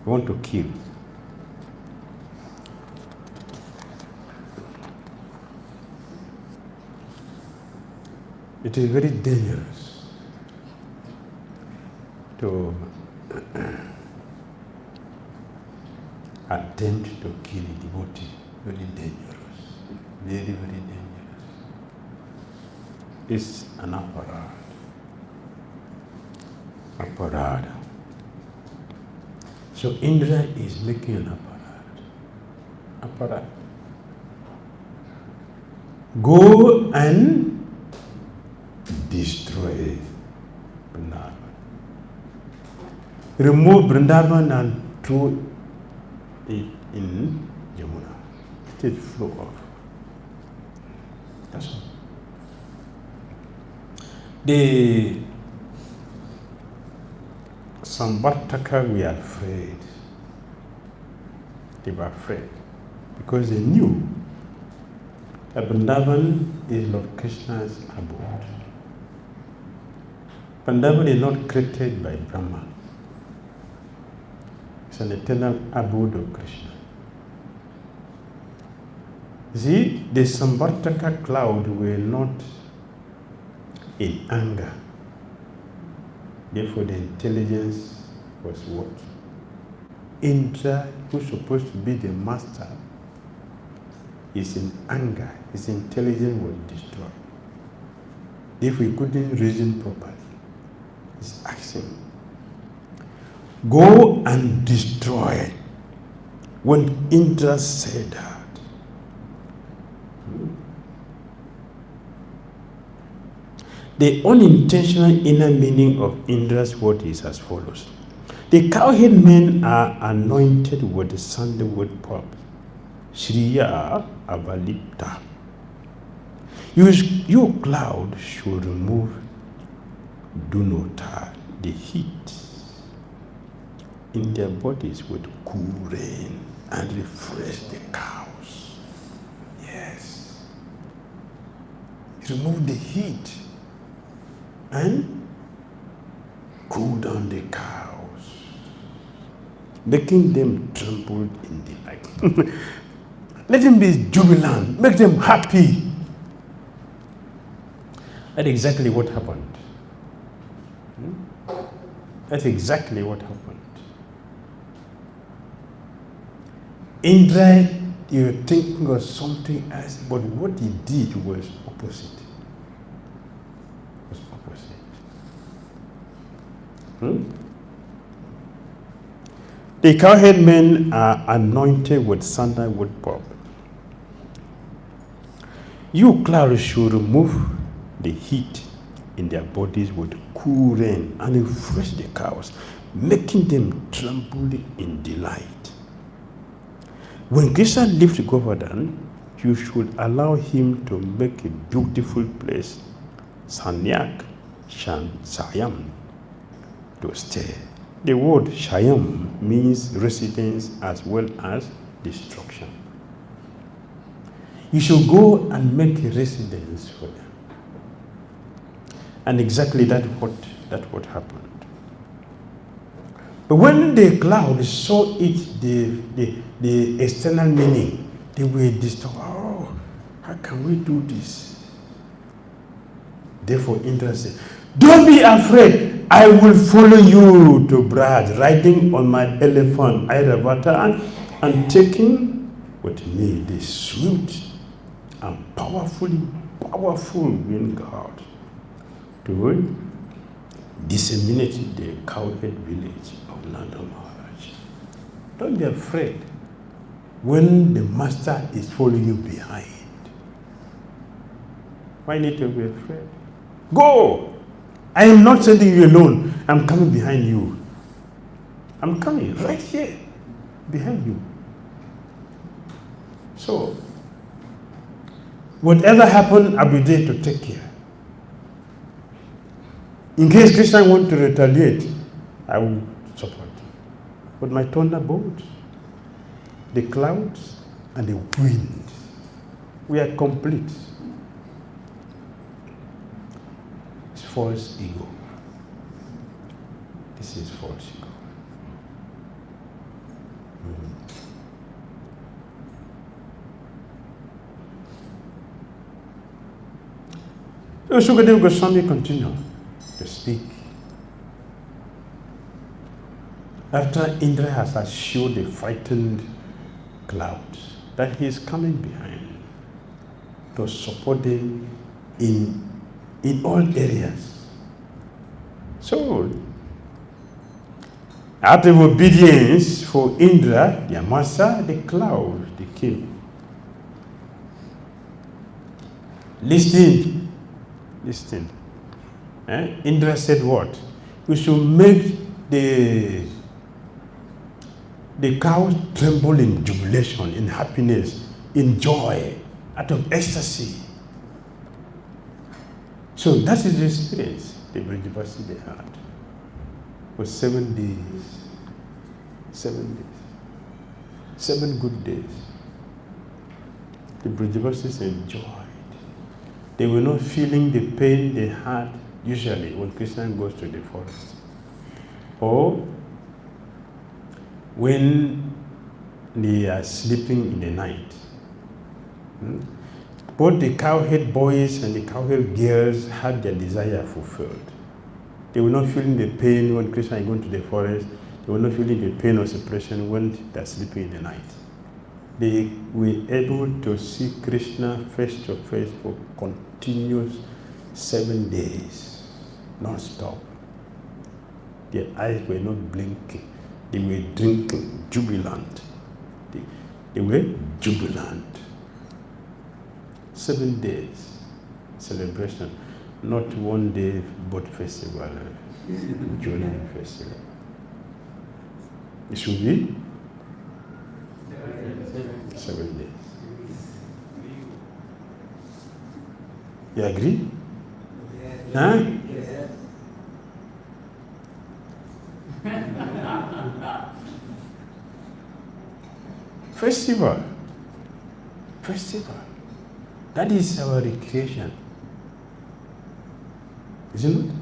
You want to kill. It is very dangerous to attempt to kill a devotee. Very dangerous. Very, very dangerous. It's an aparad. So Indra is making an aparad. Go and destroy Vrindavan. Remove Vrindavan and throw it in Yamuna. Let it flow off. That's all. The Samvartaka were afraid. They were afraid because they knew that Vrindavan is Lord Krishna's abode. Vrindavan is not created by Brahma. It's an eternal abode of Krishna. See, the Samvartaka cloud were not in anger. Therefore, the intelligence was working. Indra, who's supposed to be the master, is in anger. His intelligence was destroyed. Therefore, he couldn't reason properly. He's asking, go and destroy. When Indra said that, the unintentional inner meaning of Indra's word is as follows. The cowherd men are anointed with the sandalwood pulp. Shriya Avalipta. You cloud should remove Dunota, the heat in their bodies with cool rain and refresh the cows. Yes. Remove the heat and cool down the cows, making them tremble in delight. Let them be jubilant, make them happy. That's exactly what happened. That's exactly what happened. Indra, you're thinking of something else, but what he did was opposite. The cowherd men are anointed with sandalwood bulb. You clouds should remove the heat in their bodies with cool rain and refresh the cows, making them tremble in delight. When Krishna leaves Govardhan, you should allow him to make a beautiful place, Sanyak Shayam, to stay. The word Shayam means residence as well as destruction. You should go and make a residence for them. And exactly that's what happened. But when the cloud saw it, the external meaning, they were disturbed. Oh, how can we do this? Therefore, Indra said, don't be afraid. I will follow you to Braj, riding on my elephant, Airavata, and taking with me the swift and powerful wind god to disseminate the cowherd village of Nanda Maharaj. Don't be afraid when the master is following you behind. Why need to be afraid? Go! I am not sending you alone. I'm coming behind you. I'm coming right here behind you. So, whatever happened, I'll be there to take care. In case Krishna wants to retaliate, I will support. But my thunderbolts, the clouds, and the wind, we are complete. It's false ego. This is false ego. So Sukadeva Goswami continued to speak. After Indra has assured the frightened clouds that he is coming behind to support them in all areas. So, out of obedience for Indra, their master, the cloud, they came. Listen. Indra said what? We should make the cows tremble in jubilation, in happiness, in joy, out of ecstasy. So that is the experience the Vrindavan they had for 7 days. 7 days. 7 good days. The Vrindavan enjoyed. They were not feeling the pain they had usually when Krishna goes to the forest, or when they are sleeping in the night. Both the cowherd boys and the cowherd girls had their desire fulfilled. They were not feeling the pain when Krishna is going to the forest. They were not feeling the pain of separation when they are sleeping in the night. They were able to see Krishna face to face for continuous 7 days, non-stop. Their eyes were not blinking. They were drinking, jubilant. They were jubilant. 7 days celebration, not 1 day boat festival, July festival. It should be 7 days. You agree? Huh? Festival. That is our recreation. Isn't it?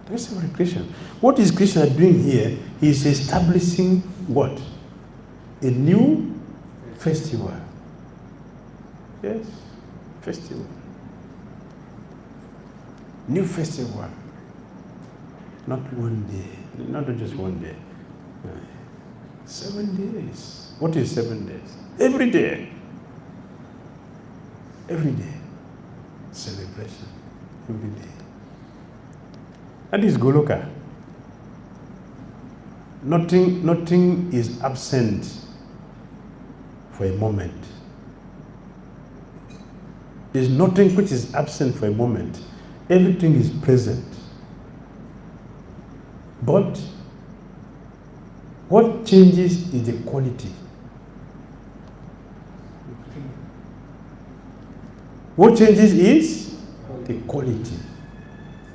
That's our recreation. What is Krishna doing here? He is establishing what? A new festival. Yes, festival. New festival. Not one day, not just one day. 7 days. What is 7 days? Every day. Every day. Celebration. Every day. That is Goloka. Nothing is absent for a moment. There's nothing which is absent for a moment. Everything is present. But what changes is the quality. What changes is the quality.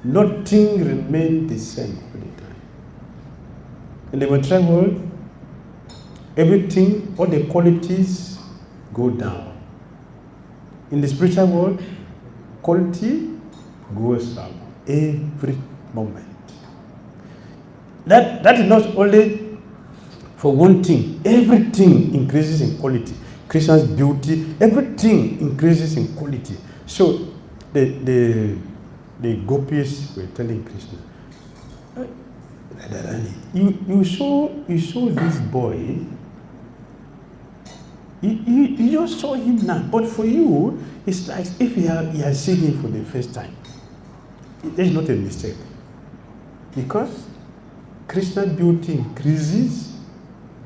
Nothing remains the same all the time. In the material world, everything, all the qualities go down. In the spiritual world, quality goes up every moment. That is not only for one thing. Everything increases in quality. Krishna's beauty, everything increases in quality. So the gopis were telling Krishna, Radharani, you saw this boy. You just saw him now, but for you, it's like if you are seeing him for the first time. There's not a mistake, because Krishna's beauty increases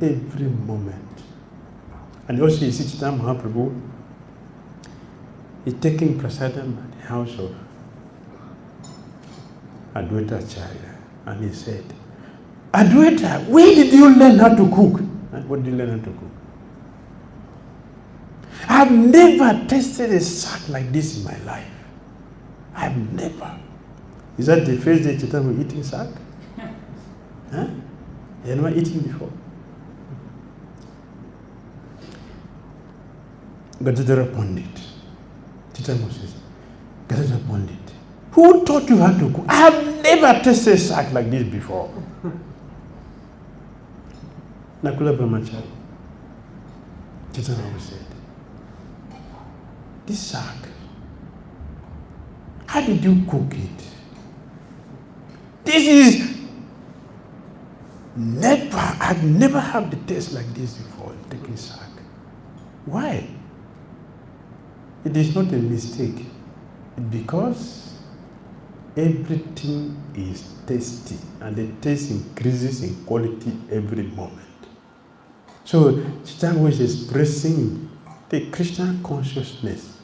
every moment. And also you see Chaitanya Mahaprabhu is taking prasadam at the house of Adwaita Acharya, and he said, Adwaita, where did you learn how to cook? And what did you learn how to cook? I've never tasted a sack like this in my life. I've never. Is that the first day Chaitanya was eating sack? Huh? You had never eaten before. Gadadhara Pandit. Chaitanya says, Gadadhara Pandit, who taught you how to cook? I have never tasted a sack like this before. Nakula Brahmachari. Chaitanya said, this sack, how did you cook it? This is I've never had the taste like this before, taking sack. Why? It is not a mistake, because everything is tasty, and the taste increases in quality every moment. So Chaitanya was expressing the Krishna consciousness.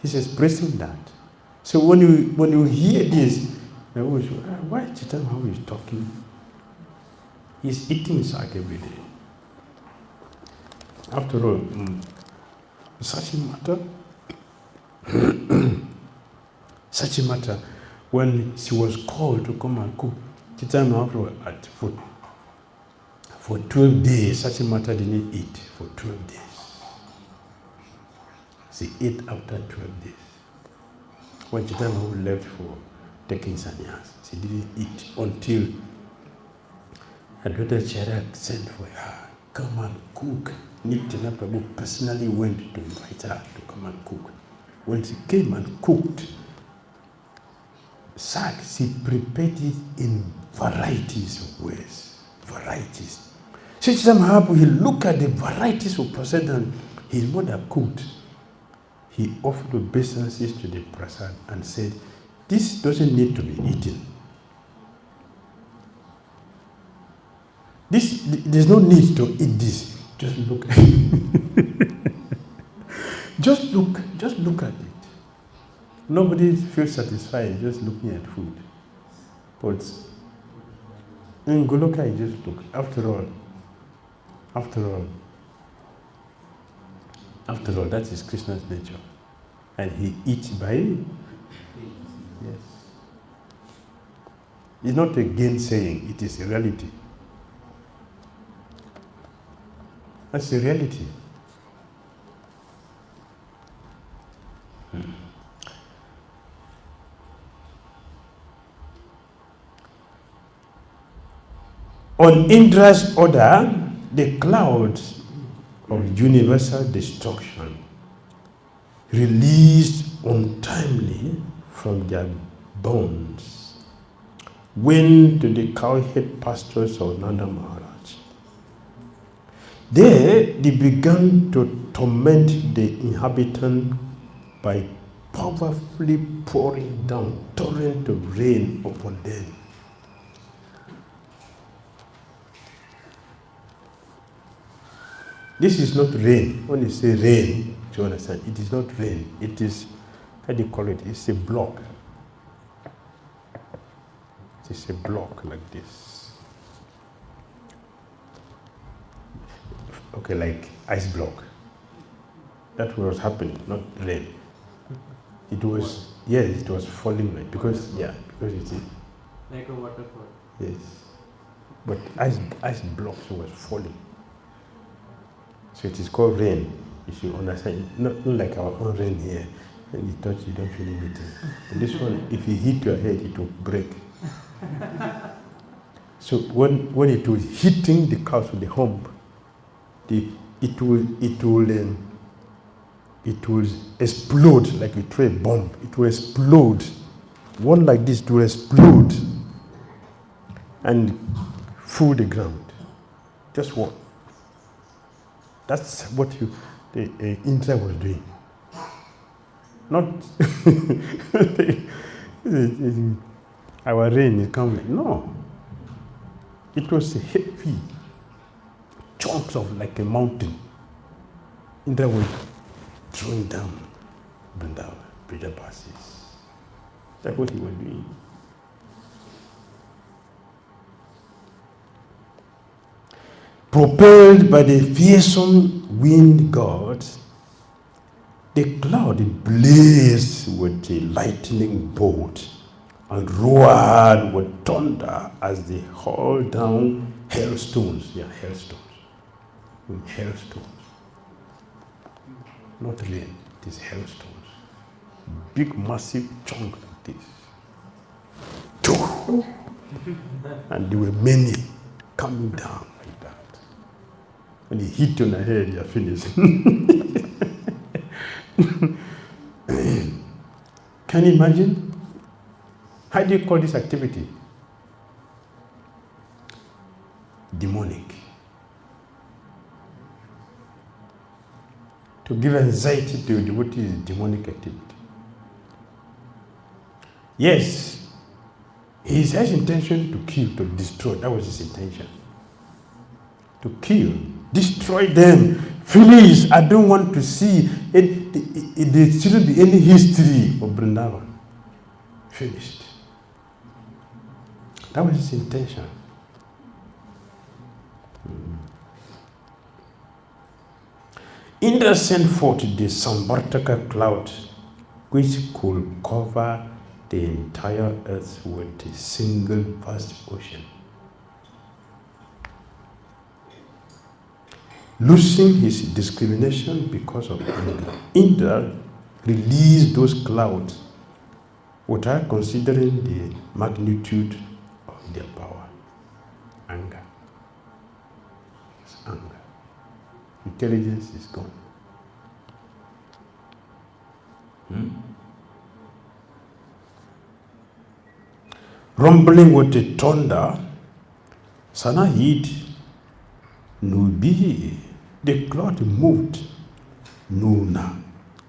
He's expressing that. So when you hear this, why Chaitanya is talking? He's eating sack every day. After all, such a matter, when she was called to come and cook, Chaitanya Mahaprabhu at food. For 12 days, such a matter didn't eat for 12 days. She ate after 12 days. When Chaitanya Mahaprabhu left for taking sannyas, she didn't eat until Adwaita Acharya sent for her, come and cook. Nitya Prabhu personally went to invite her to come and cook. When she came and cooked sack, she prepared it in varieties of ways. Varieties. So Chaitanya Mahaprabhu, he looked at the varieties of prasad and his mother cooked. He offered obeisances to the prasad and said, this doesn't need to be eaten. There's no need to eat this. Just look at it. just look at it. Nobody feels satisfied just looking at food. But in Goloka, you just look. After all, After all, that is Krishna's nature. And he eats by, yes. It's not a gainsaying, it is a reality. That's the reality. On Indra's order, the clouds of universal destruction released untimely from their bonds went to the cowhead pastures of Nanda Maharaj. There they began to torment the inhabitant by powerfully pouring down torrent of rain upon them. This is not rain. When you say rain, do you understand? It is not rain. It is, how do you call it? It's a block. It is a block like this. Okay, like ice block. That was happening, not rain. It was, yes, it was falling like, because it is. Like a waterfall. Yes. But ice blocks was falling. So it is called rain, if you understand. Not like our own rain here. And you touch, you don't feel anything. And this one, if you hit your head, it will break. So when it was hitting the cows with the hump, it will explode like you throw a bomb. It will explode. One like this will explode and fool the ground. Just one. That's what the Indra was doing. Not our rain is coming. No. It was heavy chunks of like a mountain. Indra was throwing down Vrindavan, Bridapasses. That's what he was doing. Propelled by the fearsome wind gods, the cloud blazed with a lightning bolt and roared with thunder as they hauled down hailstones. Yeah, hailstones. Hailstones. Not rain, it is hailstones. Big, massive chunk like this. And there were many coming down like that. When you hit on the head, you're finished. Can you imagine? How do you call this activity? Demonic. To give anxiety to a devotee is demonic activity. Yes, he has intention to kill, to destroy. That was his intention. To kill, destroy them. Finish. I don't want to see it. There shouldn't be any history of Vrindavan. Finished. That was his intention. Indra sent forth the Samvartaka cloud, which could cover the entire earth with a single vast ocean. Losing his discrimination because of anger, Indra released those clouds without considering the magnitude of their power. Anger. It's anger. Intelligence is gone. Rumbling with the thunder, Sanahid Nubi, the cloud moved, Nuna,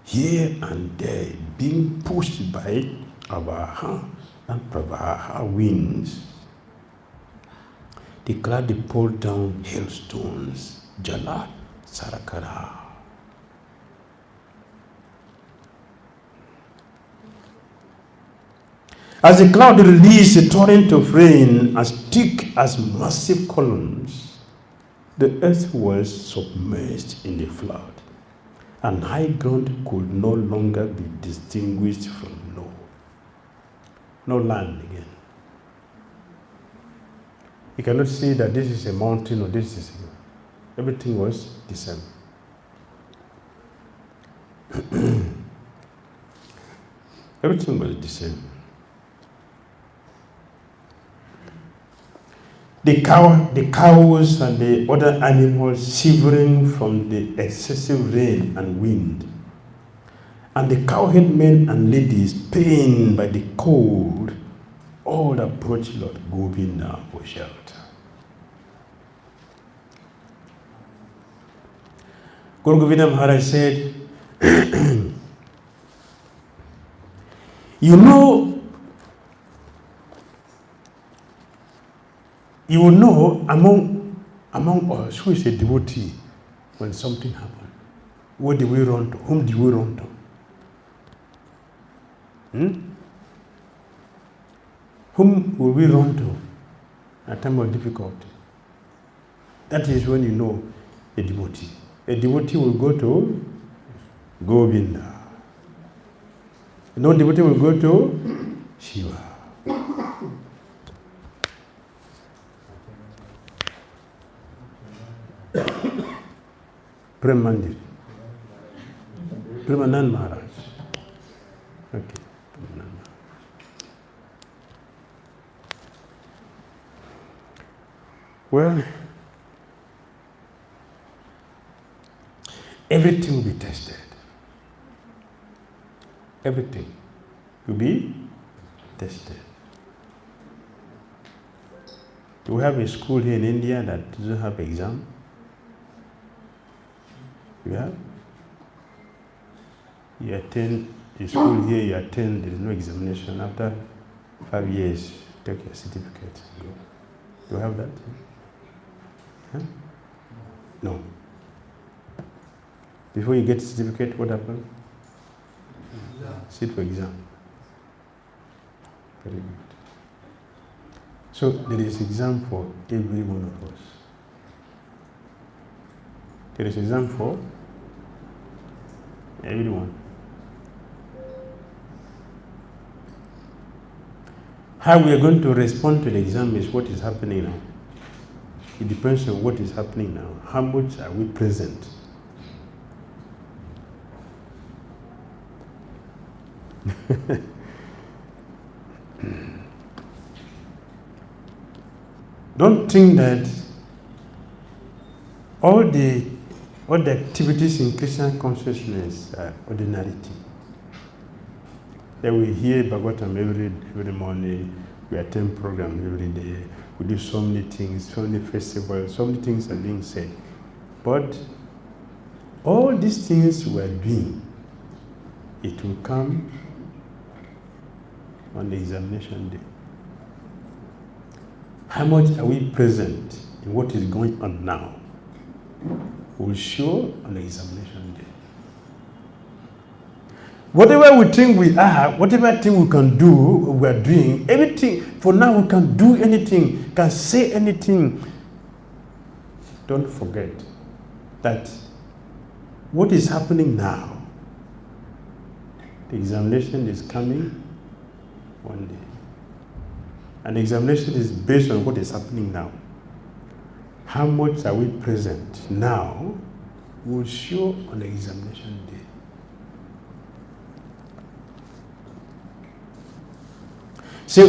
here and there, being pushed by Avaha and Pravaha winds. The cloud pulled down hailstones, Jala, Sarakara. As the cloud released a torrent of rain as thick as massive columns, the earth was submerged in the flood. and high ground could no longer be distinguished from low. No land again. You cannot see that this is a mountain or this is a... Everything was the same. Everything was the same. The cows and the other animals shivering from the excessive rain and wind, and the cowherd men and ladies pained by the cold, all approached Lord Govinda for shelter. Guru Govinda Maharaj said, you will know among us who is a devotee when something happens. Where do we run to? Whom do we run to? Whom will we run to at time of difficulty? That is when you know a devotee. A devotee will go to Govinda. A non-devotee will go to Shiva. Prem Mandir. Premanand Maharaj. Okay. Premanand Maharaj. Well, everything will be tested. Everything will be tested. We have a school here in India that doesn't have exam. Yeah? You attend a school here, you attend, there is no examination. After 5 years, take your certificate. Go. Do you have that? Huh? No. Before you get certificate, what happens? Sit for exam. Very good. So there is exam for every one of us. There is exam for everyone. How we are going to respond to the exam is what is happening now. It depends on what is happening now. How much are we present? Don't think that all the activities in Christian consciousness are ordinarity. That we hear Bhagavatam every morning, we attend program every day, we do so many things, so many festivals, so many things are being said. But all these things we are doing, it will come on the examination day. How much are we present in what is going on now will show on the examination day. Whatever we think we are, whatever thing we can do, we are doing, everything, for now we can do anything, can say anything. Don't forget that what is happening now, the examination is coming one day. And the examination is based on what is happening now. How much are we present now will show on the examination day. So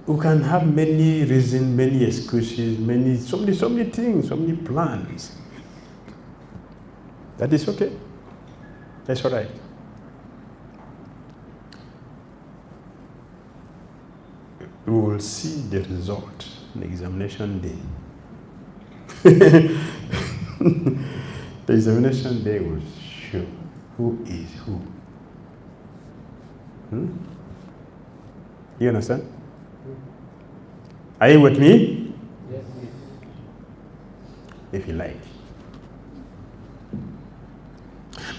we can have many reasons, many excuses, so many things, so many plans. That is okay. That's all right. We will see the result on the examination day. The examination day will show who is who. You understand? Are you with me? Yes. If you like.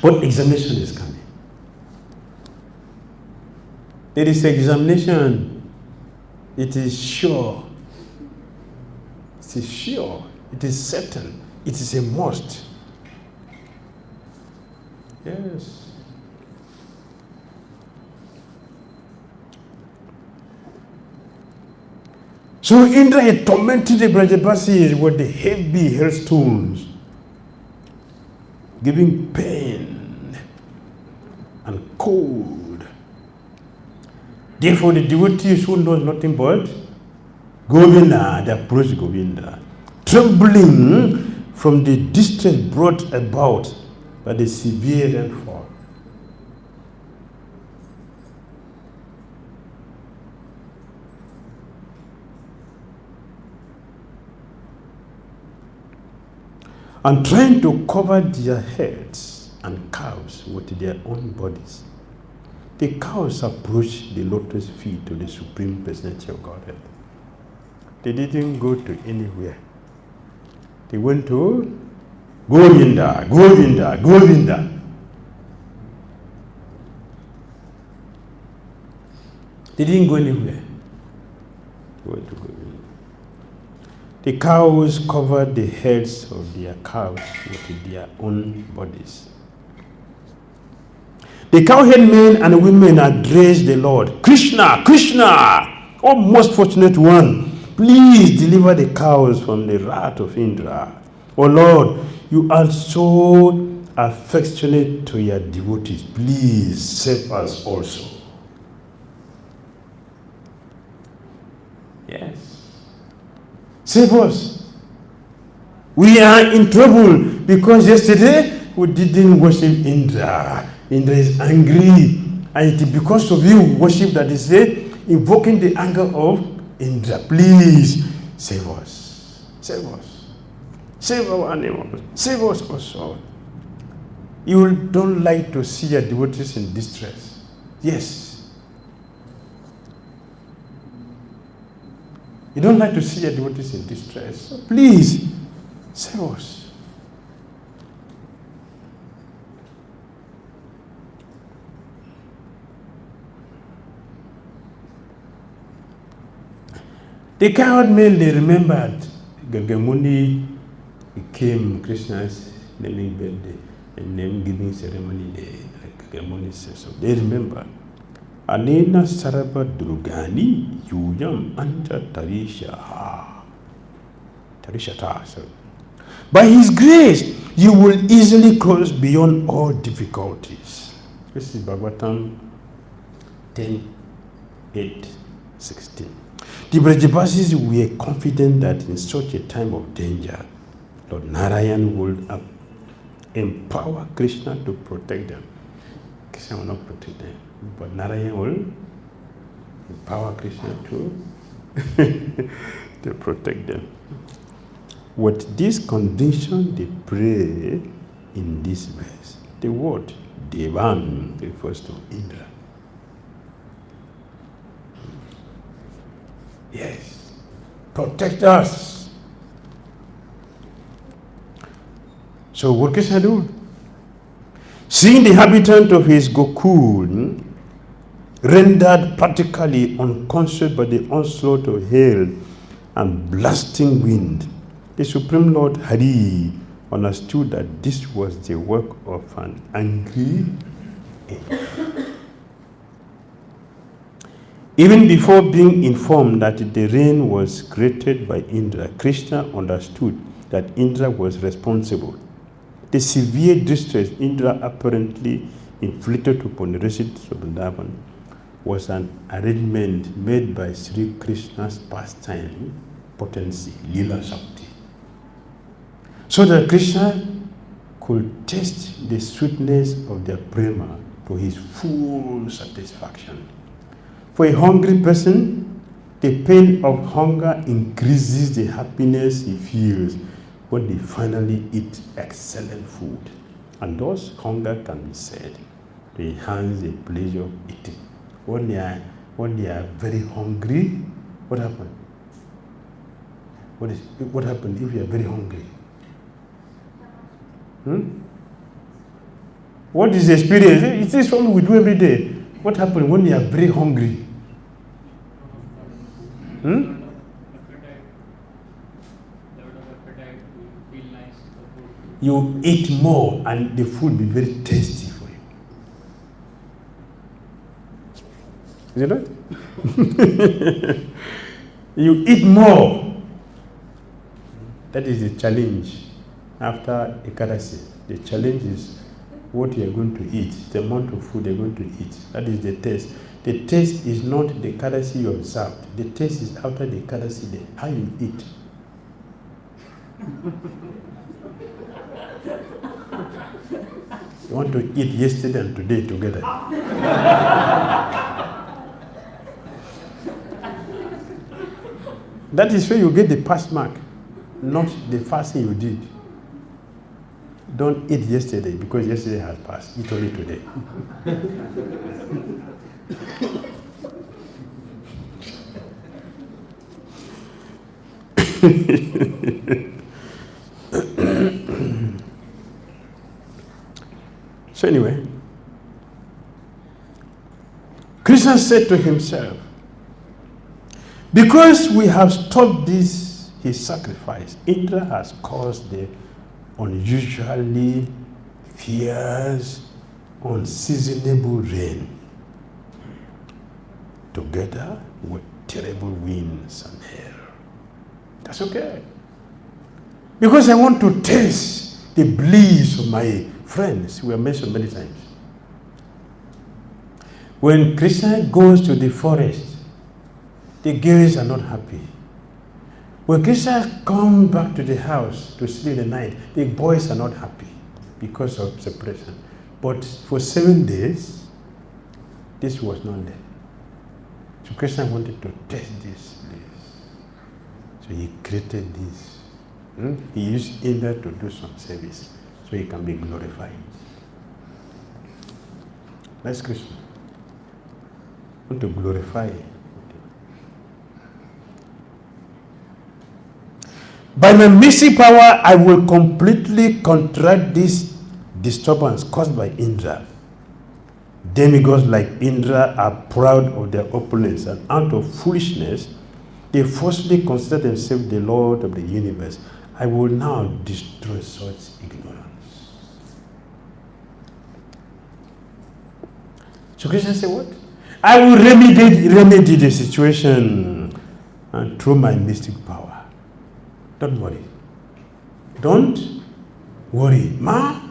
But examination is coming. There is examination. It is sure. It is sure. It is certain. It is a must. Yes. So Indra had tormented the Brajabasis with the heavy hailstones, giving pain and cold. Therefore, the devotees who know nothing but Govinda, they approached Govinda, trembling from the distress brought about by the severe rainfall. And trying to cover their heads and cows with their own bodies. The cows approached the lotus feet of the Supreme Personality of Godhead. They didn't go to anywhere. They went to Govinda, Govinda, Govinda. They didn't go anywhere. They went to Govinda. The cows covered the heads of their cows with their own bodies. The cowherd men and women addressed the Lord, Krishna, Krishna, O most fortunate one, please deliver the cows from the wrath of Indra. O Lord, you are so affectionate to your devotees. Please save us also. Yes. Save us. We are in trouble because yesterday we didn't worship Indra. Indra is angry, and it is because of you worship that is invoking the anger of Indra. Please save us. Save us. Save our animals. Save us also. You don't like to see your devotees in distress. Yes. You don't like to see your devotees in distress. So please, save us. The cowherd men, they remembered 𝐾𝐚𝐦𝐿 became Krishna's naming birthday and name giving ceremony day, like 𝐾𝐚𝐬 says. So they remembered. Anena saraba durgani yuyam anta tarisha. By his grace, you will easily cross beyond all difficulties. This is Bhagavatam 10:8-16. The Brajabasis were confident that in such a time of danger, Lord Narayan would empower Krishna to protect them. Krishna will not protect them, but Narayan will empower Krishna to protect them. With this conviction, they pray in this verse. The word Devan refers to Indra. Yes, protect us. So what Krishna do? Seeing the inhabitant of his Gokul rendered practically unconscious by the onslaught of hail and blasting wind, the Supreme Lord Hari understood that this was the work of an angry angel. Even before being informed that the rain was created by Indra, Krishna understood that Indra was responsible. The severe distress Indra apparently inflicted upon the residents of Vrindavan was an arrangement made by Sri Krishna's pastime potency, Lila Shakti, so that Krishna could taste the sweetness of their prema to his full satisfaction. For a hungry person, the pain of hunger increases the happiness he feels when they finally eat excellent food. And thus, hunger can be said to enhance the pleasure of eating. When they are very hungry, what happens? What happens if you are very hungry? What is the experience? It is what we do every day. What happens when you are very hungry? You eat more and the food will be very tasty for Is it right? You eat more. That is the challenge after Ekadasi. The challenge is what you are going to eat, the amount of food you are going to eat. That is the taste. The taste is not the Ekadasi you observed. The taste is after the Ekadasi, how you eat. You want to eat yesterday and today together. That is where you get the pass mark, not the fasting you did. Don't eat yesterday because yesterday has passed. Eat only today. So anyway, Krishna said to himself, because we have stopped this, his sacrifice, Indra has caused the unusually fierce, unseasonable rain, together with terrible winds and hail. That's okay. Because I want to taste the bliss of my friends. We have mentioned many times. When Krishna goes to the forest, the girls are not happy. When Krishna comes back to the house to sleep the night, the boys are not happy because of separation. But for 7 days, this was not there. So Krishna wanted to test this place. So he created this. He used Indra to do some service so he can be glorified. That's Krishna. Want to glorify. By my mystic power, I will completely counteract this disturbance caused by Indra. Demigods like Indra are proud of their opulence, and out of foolishness, they falsely consider themselves the Lord of the universe. I will now destroy such ignorance. So Krishna said, what? I will remedy the situation and through my mystic power. Don't worry. Don't worry. Ma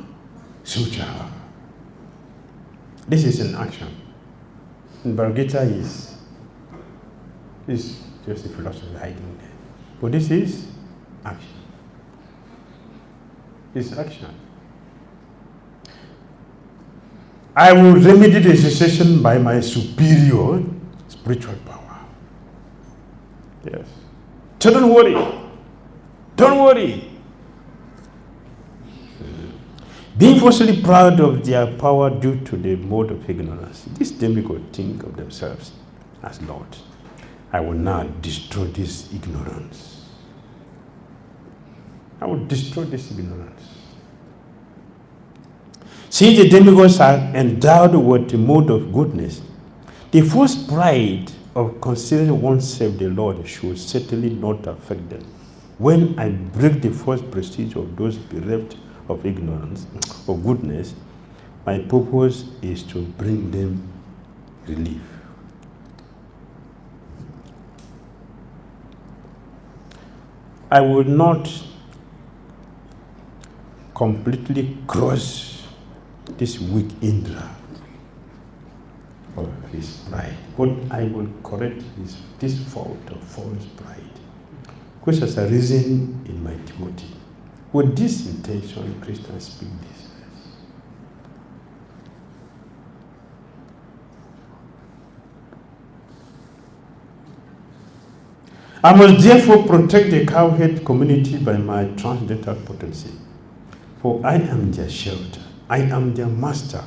Sucha. This is an action. And Bhagavad Gita is just a philosophy hiding there. But this is action. This is action. I will remedy the situation by my superior spiritual power. Yes. So don't worry. Don't worry. Being falsely proud of their power due to the mode of ignorance, these demigods think of themselves as Lord. I will now destroy this ignorance. I will destroy this ignorance. Since the demigods are endowed with the mode of goodness, the false pride of considering oneself the Lord should certainly not affect them. When I break the false prestige of those bereft of ignorance or goodness, my purpose is to bring them relief. I will not completely crush this weak Indra of his pride, but I will correct this fault of false pride, which has arisen in my devotee. With this intention, Krishna speaks this verse. I must therefore protect the cowhead community by my transcendental potency, for I am their shelter, I am their master.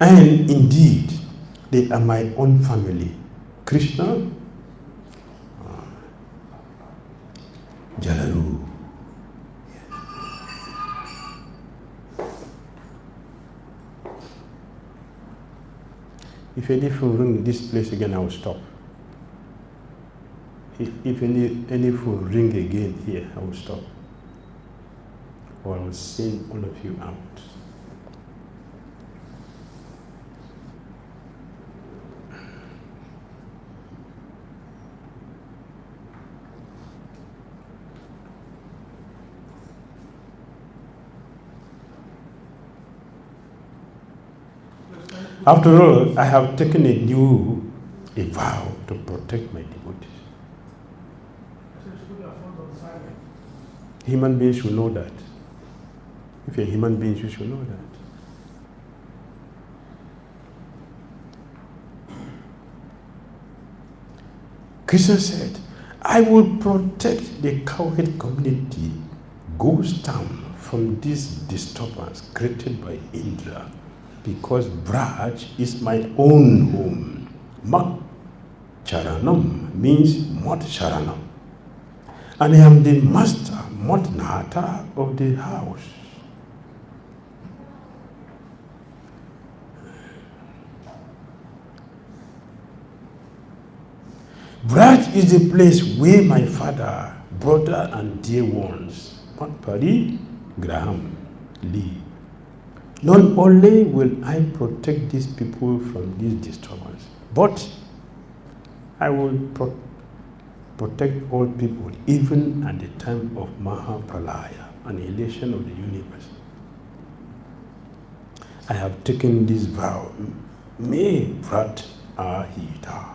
And indeed, they are my own family. Krishna, Jalaru. If any phone ring this place again, I will stop. If any phone ring again here, I will stop. Or I will send all of you out. After all, I have taken a vow to protect my devotees. Human beings should know that. If you're a human being, you should know that. Krishna said, I will protect the cowherd community ghost town from this disturbance created by Indra, because Braj is my own home. Mat Charanam means Mat Charanam. And I am the master, Mat Nata, of the house. Braj is the place where my father, brother, and dear ones, Pari, Graham, live. Not only will I protect these people from this disturbance, but I will protect all people, even at the time of Mahapralaya, annihilation of the universe. I have taken this vow. Me Vrat Ahita.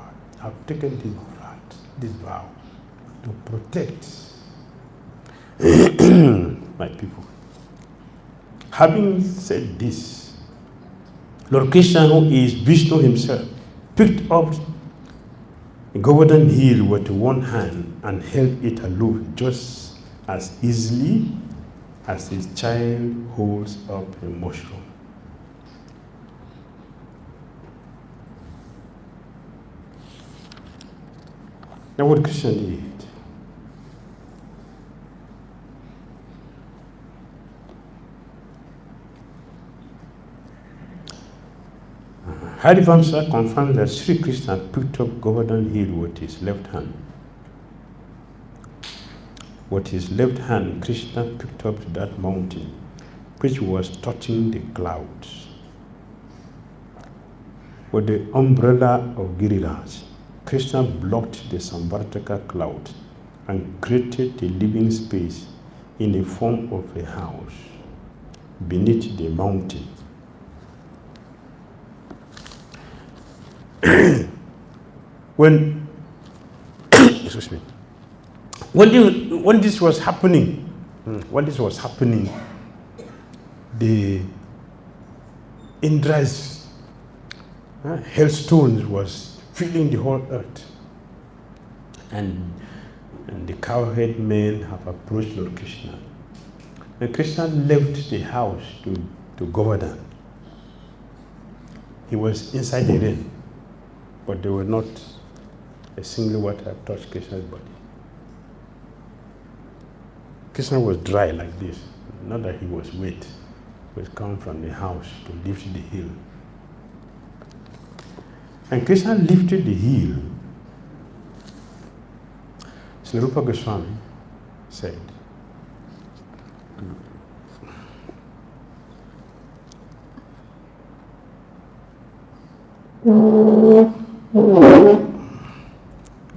I have taken this vow to protect my people. Having said this, Lord Krishna, who is Vishnu himself, picked up Govardhana hill with one hand and held it aloof just as easily as his child holds up a mushroom. Now what Krishna did, Harivamsa confirms that Sri Krishna picked up Govardhana hill with his left hand. With his left hand, Krishna picked up that mountain, which was touching the clouds. With the umbrella of Giriraj, Krishna blocked the Samvartaka cloud and created a living space in the form of a house beneath the mountain. When excuse me, when this was happening, the Indra's hailstones was filling the whole earth, and the cowherd men have approached Lord Krishna. And Krishna left the house to Govardhan. He was inside the rain, but there were not a single water touched Krishna's body. Krishna was dry like this, not that he was wet. He was come from the house to lift the hill. And Krishna lifted the hill. Sri Rupa Goswami said,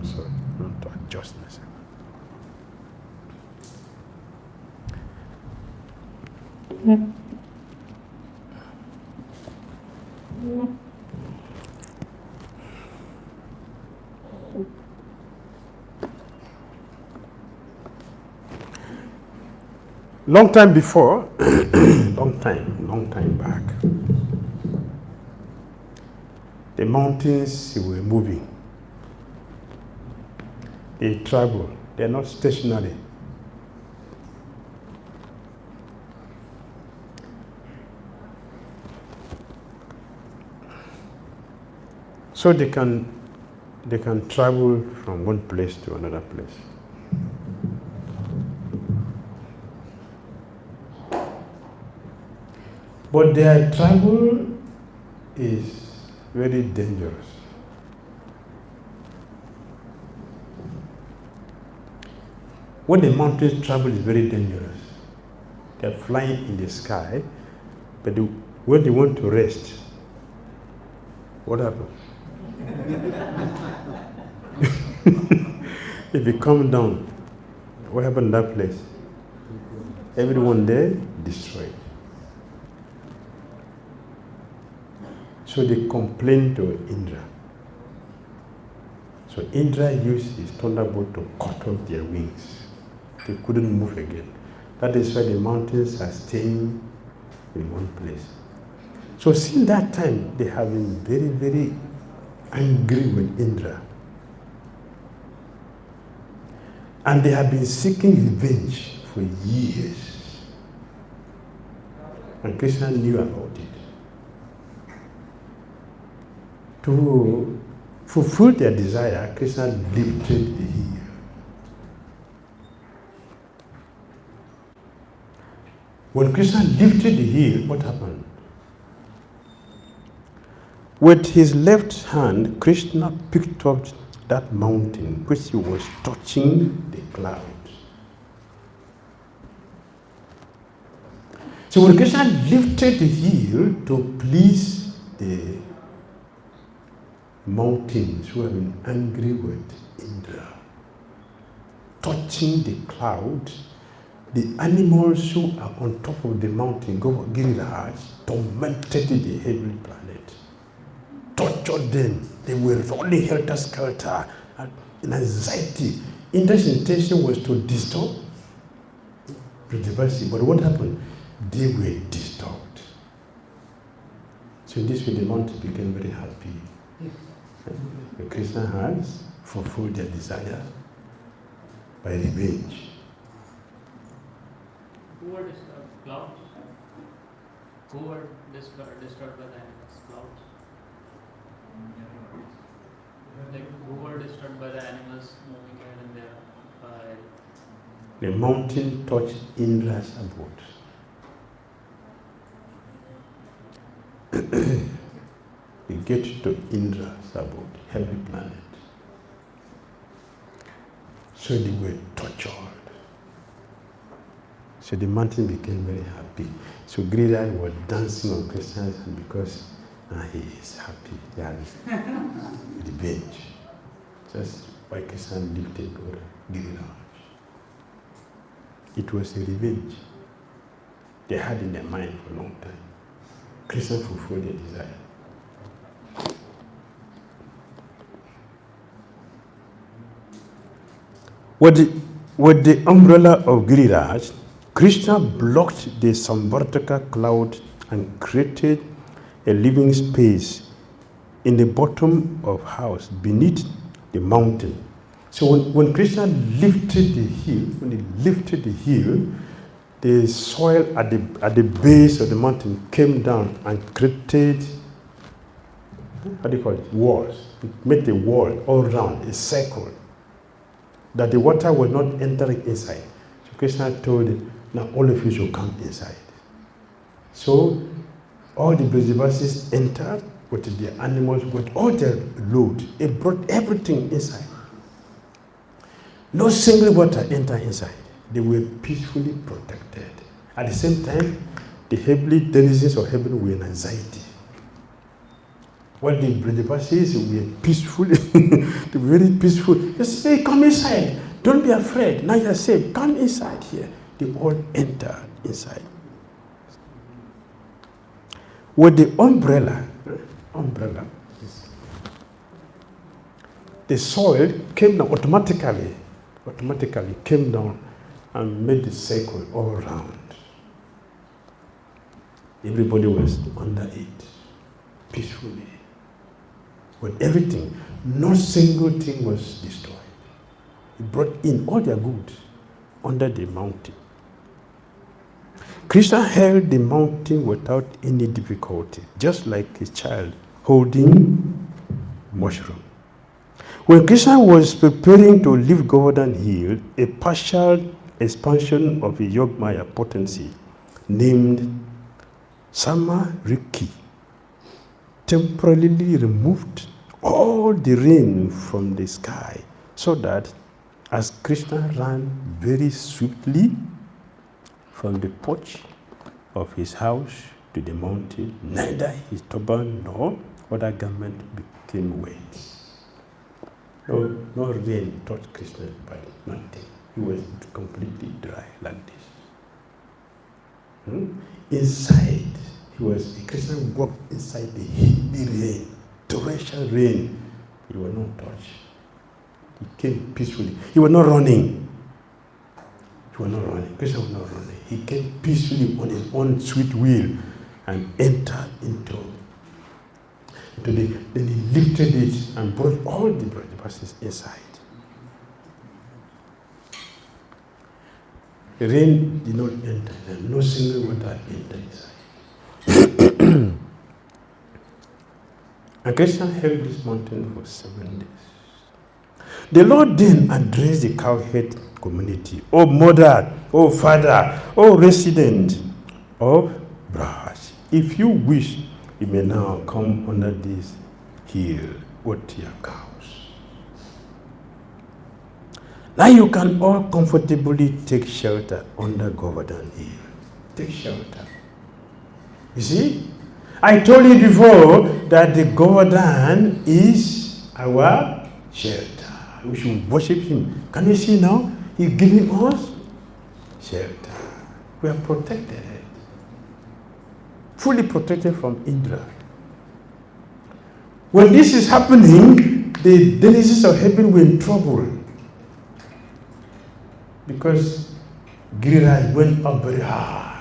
sorry, I want to adjust myself. Long time before, long time back, the mountains were moving. They travel. They're not stationary. So they can travel from one place to another place. But their travel is very dangerous. When the mountains travel is very dangerous. They're flying in the sky, but when they want to rest, what happens? If they come down, what happened in that place? Everyone there destroyed. So they complained to Indra. So Indra used his thunderbolt to cut off their wings. They couldn't move again. That is why the mountains are staying in one place. So since that time, they have been very, very angry with Indra. And they have been seeking revenge for years. And Krishna knew about it. To fulfill their desire, Krishna lifted the heel. When Krishna lifted the heel, what happened? With his left hand, Krishna picked up that mountain which he was touching the clouds. So when Krishna lifted the heel to please the mountains who have been angry with Indra, touching the cloud, the animals who are on top of the mountain, Govardhana-lila, tormented the heavenly planet, tortured them. They were running helter-skelter in anxiety. Indra's intention was to disturb Vrindavan, but what happened? They were disturbed. So in this way, the mountain became very happy. And Krishna has fulfilled their desire by revenge. Who were disturbed? Clouds? Who were disturbed by the animals? Clouds? Like, who were disturbed by the animals moving here and there? The mountain touched Indra's abode. We get to Indra's abode, heavenly planet. So they were tortured. So the mountain became very happy. So Dhira was dancing on Krishna's hand because now he is happy. He has revenge. Just why Krishna lifted Dhira. It was a revenge they had in their mind for a long time. Krishna fulfilled their desire. With the umbrella of Giriraj, Krishna blocked the Samvartaka cloud and created a living space in the bottom of house beneath the mountain. So when Krishna lifted the hill, the soil at the base of the mountain came down and created, walls. It made a wall all around, a circle, that the water was not entering inside. So Krishna told him, now all of you should come inside. So all the Brajavasis entered with their animals, with all their load. It brought everything inside. No single water entered inside. They were peacefully protected. At the same time, the heavenly denizens of heaven were in anxiety. While the Brajavasis were peaceful, they were very peaceful. They say, come inside. Don't be afraid. Now you're safe. Come inside here. They all entered inside. With the umbrella, the soil came down automatically came down and made the circle all around. Everybody was under it, peacefully. With everything, no single thing was destroyed. It brought in all their goods under the mountain. Krishna held the mountain without any difficulty, just like a child holding mushroom. When Krishna was preparing to leave Govardhan Hill, a partial expansion of a Yogmaya potency named Samariki temporarily removed all the rain from the sky, so that as Krishna ran very swiftly from the porch of his house to the mountain, neither his turban nor other garment became wet. No rain touched Krishna's body, nothing. He was completely dry like this. Inside Krishna walked inside the heavy rain, torrential rain. He was not touched. He came peacefully. He was not running. Krishna was not running. He came peacefully on his own sweet will and entered into the, then he lifted it and brought all the verses inside. The rain did not enter, no single water entered inside. And Krishna held this mountain for 7 days. The Lord then addressed the cowhead community, "O mother, O father, O resident of Braj, if you wish, you may now come under this hill with your cows. Now you can all comfortably take shelter under Govardhana-lila. Take shelter. You see, I told you before that the Govardhan is our shelter. We should worship him. Can you see now? He's giving us shelter. We are protected. Fully protected from Indra. When this is happening, the denizens of heaven were in trouble. Because Dhira went up very high.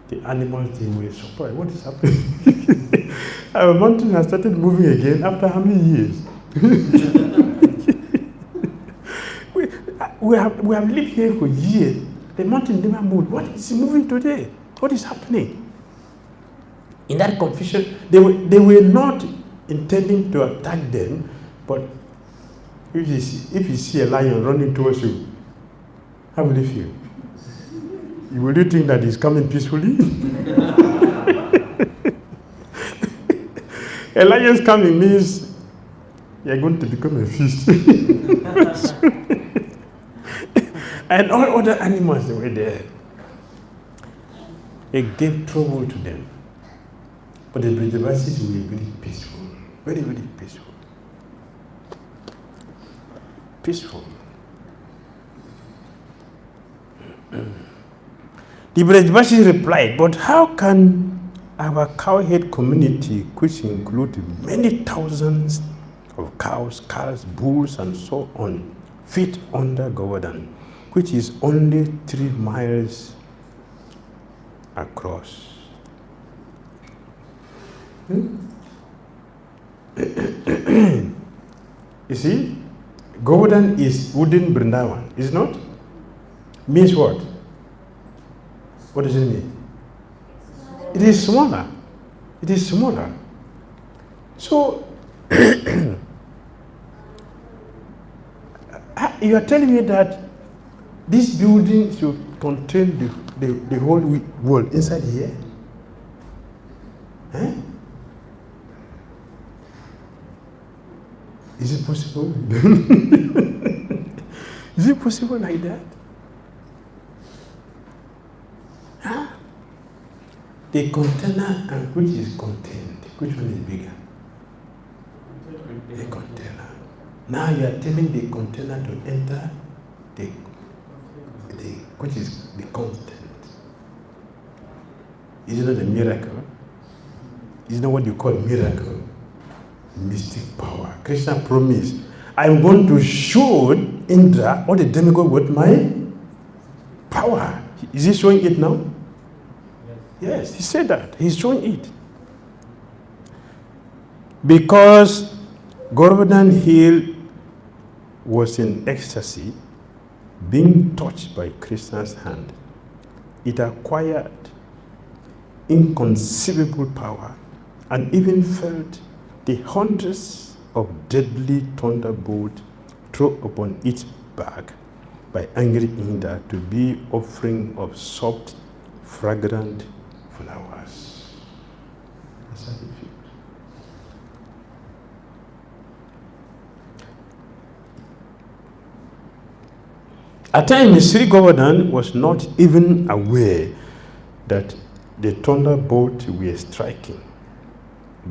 The animals, they were surprised. What is happening? Our mountain has started moving again after how many years? we have lived here for years. The mountain never moved. What is moving today? What is happening? In that confusion, they were not intending to attack them, but if you see a lion running towards you, how will you feel? Will you think that he's coming peacefully? A lion's coming means you're going to become a feast. And all other animals that were there, it gave trouble to them. But the Vrindavansis were very peaceful, very, very peaceful. Peaceful. The Vrindavansis replied, but how can our cowhead community, which includes many thousands of cows, calves, bulls, and so on, fit under Govardhan, which is only 3 miles across? You see, Govardhan is wooden Vrindavan, is not? Means what? What does it mean? It is smaller. It is smaller. So, you are telling me that this building should contain the whole world inside here? Eh? Is it possible? Is it possible like that? Huh? The container and which is contained, which one is bigger? The container. Now you are telling the container to enter which is the content. Is it not a miracle? Is it not what you call miracle? Mystic power. Krishna promised, I'm going to show Indra or the demigod with my power. Is he showing it now? Yes, he said that. He's showing it. Because Govardhana-lila was in ecstasy, being touched by Krishna's hand, it acquired inconceivable power and even felt the hundreds of deadly thunderbolts thrown upon its back by angry Indra to be offering of soft, fragrant flowers. That's how it feels. At times, Sri Govardhan was not even aware that the thunderbolts were striking.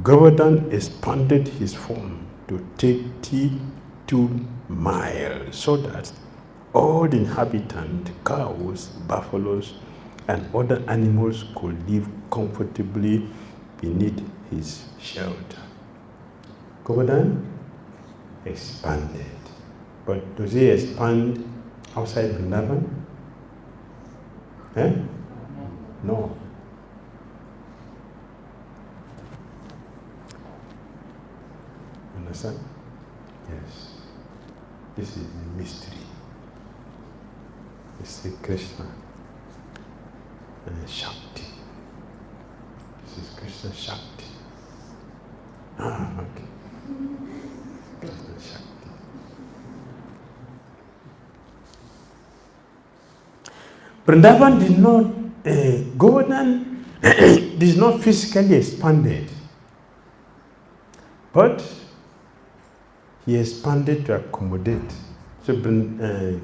Govardhan expanded his form to 32 miles so that all the inhabitants, cows, buffaloes, and other animals could live comfortably beneath his shelter. Govardhan expanded. But does he expand outside Vrindavan? No. Understand? Yes. This is the mystery. You see Krishna and Shakti. This is Krishna Shakti. Okay. Krishna Shakti. Vrindavan did not, Govardhan did not physically expanded, but he expanded to accommodate. So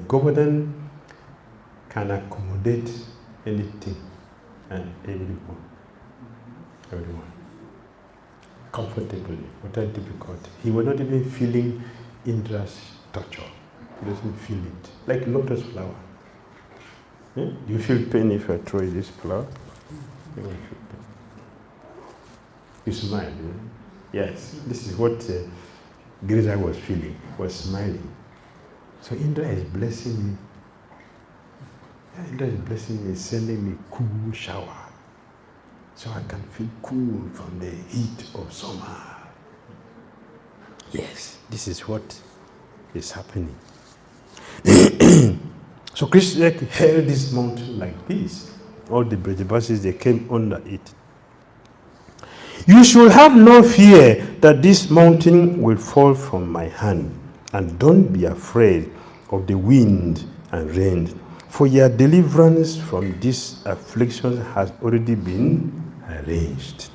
Govardhan can accommodate anything and everyone. Comfortably, without difficulty. He was not even feeling Indra's torture. He doesn't feel it. Like lotus flower. Yeah? You feel pain if I throw this flower? You won't feel pain. You smile. Yes, this is what 𝐒𝐤𝐳 was feeling, was smiling. So Indra is blessing me. Indra is blessing me, sending me cool shower. So I can feel cool from the heat of summer. Yes, this is what is happening. So Krishna held this mountain like this. All the Brajavasis, they came under it. You should have no fear that this mountain will fall from my hand. And don't be afraid of the wind and rain. For your deliverance from this affliction has already been arranged.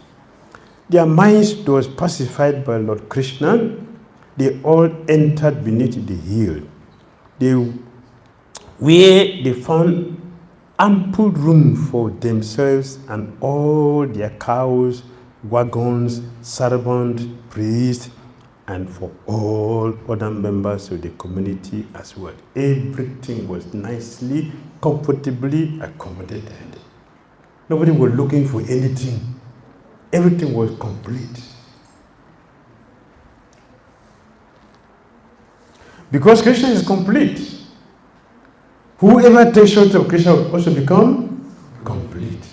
Their minds was pacified by Lord Krishna. They all entered beneath the hill, where they found ample room for themselves and all their cows, wagons, servants, priests, and for all other members of the community as well. Everything was nicely, comfortably accommodated. Nobody was looking for anything. Everything was complete. Because Krishna is complete, whoever takes shelter of Krishna will also become complete.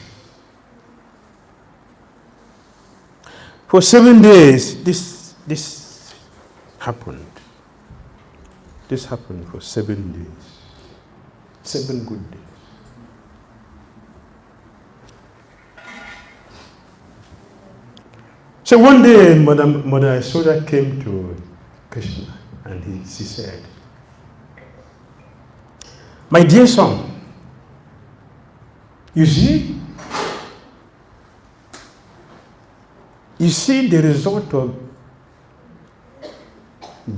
For 7 days, this happened. This happened for 7 days. 7 good days. So one day, Mother Yashoda came to Krishna and she said, "My dear son, you see the result of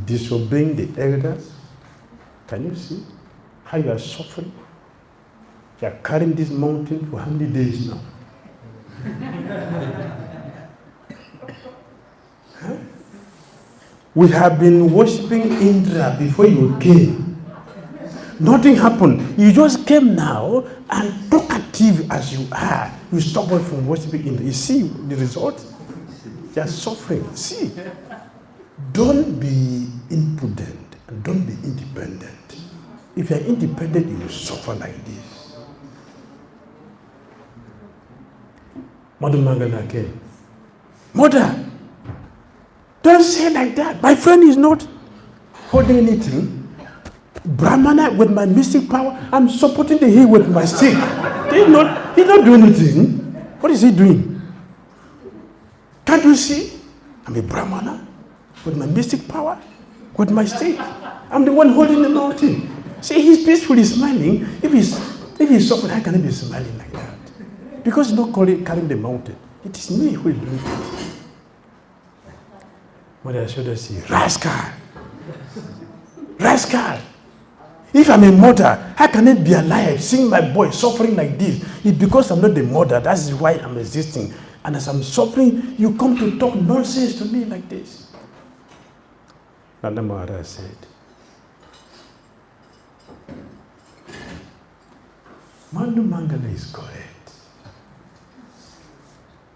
disobeying the elders? Can you see how you are suffering? You are carrying this mountain for how many days now? Huh? We have been worshipping Indra before you came. Nothing happened. You just came now, and talkative as you are, you stop from worshipping Indra. You see the result? You are suffering. See, don't be imprudent and don't be independent. If you are independent, you will suffer like this." Mother Mangala came. "Mother, don't say like that. My friend is not holding anything. Brahmana with my mystic power, I'm supporting the hill with my stick. He's not doing anything. What is he doing? Can't you see? I'm a Brahmana with my mystic power, with my stick. I'm the one holding the mountain. See, he's peacefully smiling. If he's suffering, how can he be smiling like that? Because he's not carrying the mountain. It is me who is doing it." Mother Yashoda said, "Rascal! Rascal! If I'm a mother, how can I be alive seeing my boy suffering like this? It's because I'm not the mother. That is why I'm existing. And as I'm suffering, you come to talk nonsense to me like this." Nanda Maharaj said, "Mandu Mangala is correct.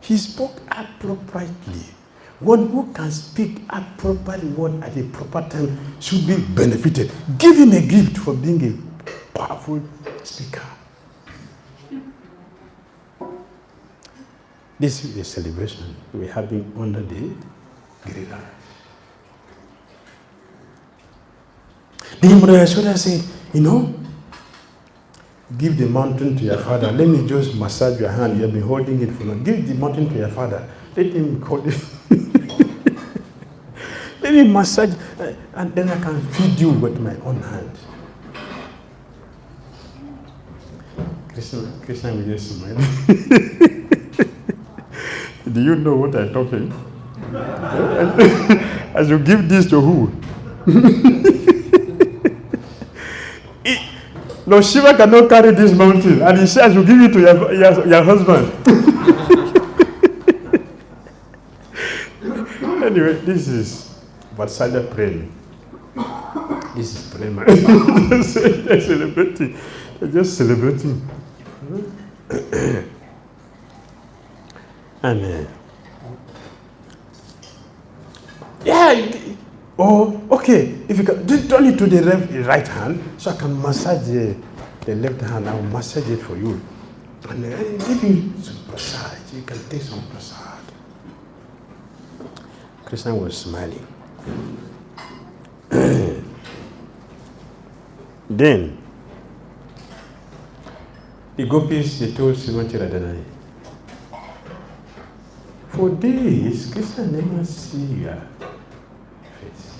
He spoke appropriately. One who can speak appropriate word at a proper time should be benefited. Give him a gift for being a powerful speaker. This is a celebration we're having under the Dhira. The Damodara said, give the mountain to your father. Let me just massage your hand. You have been holding it for long. Give the mountain to your father. Let him hold it. Let me massage, and then I can feed you with my own hand. Krishna will just smile. Do you know what I'm talking? As you give this to who? No, Shiva cannot carry this mountain, and he says, "You give it to your husband." Anyway, this is Vatsala praying. This is prema. They're celebrating. They're just celebrating. And okay. If you can, turn it to the right hand, so I can massage the left hand. I will massage it for you, and give you some prasad. You can take some prasad. Krishna was smiling. Then the gopis, they told Srimati Radharani, for days Krishna never see your face,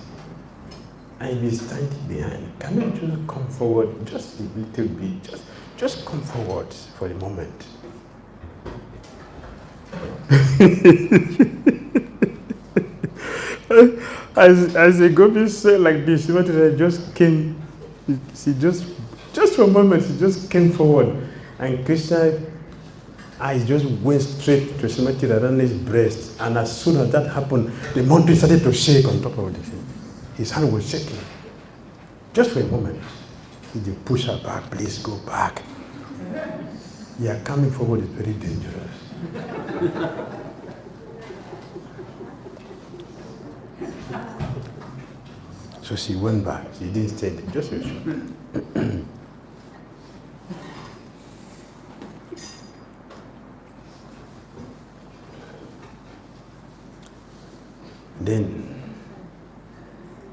and he's standing behind. Can you just come forward just a little bit? Just come forward for a moment. As the gopis said like this, Srimati just came. She just for a moment, she just came forward, and Krishna's eyes just went straight to Srimati Radharani's breast, and as soon as that happened, the mountain started to shake on top of the thing. His hand was shaking. Just for a moment, he pushed her back. Please go back. Yeah, coming forward is very dangerous. So she went back. She didn't stay there. Just a short. Then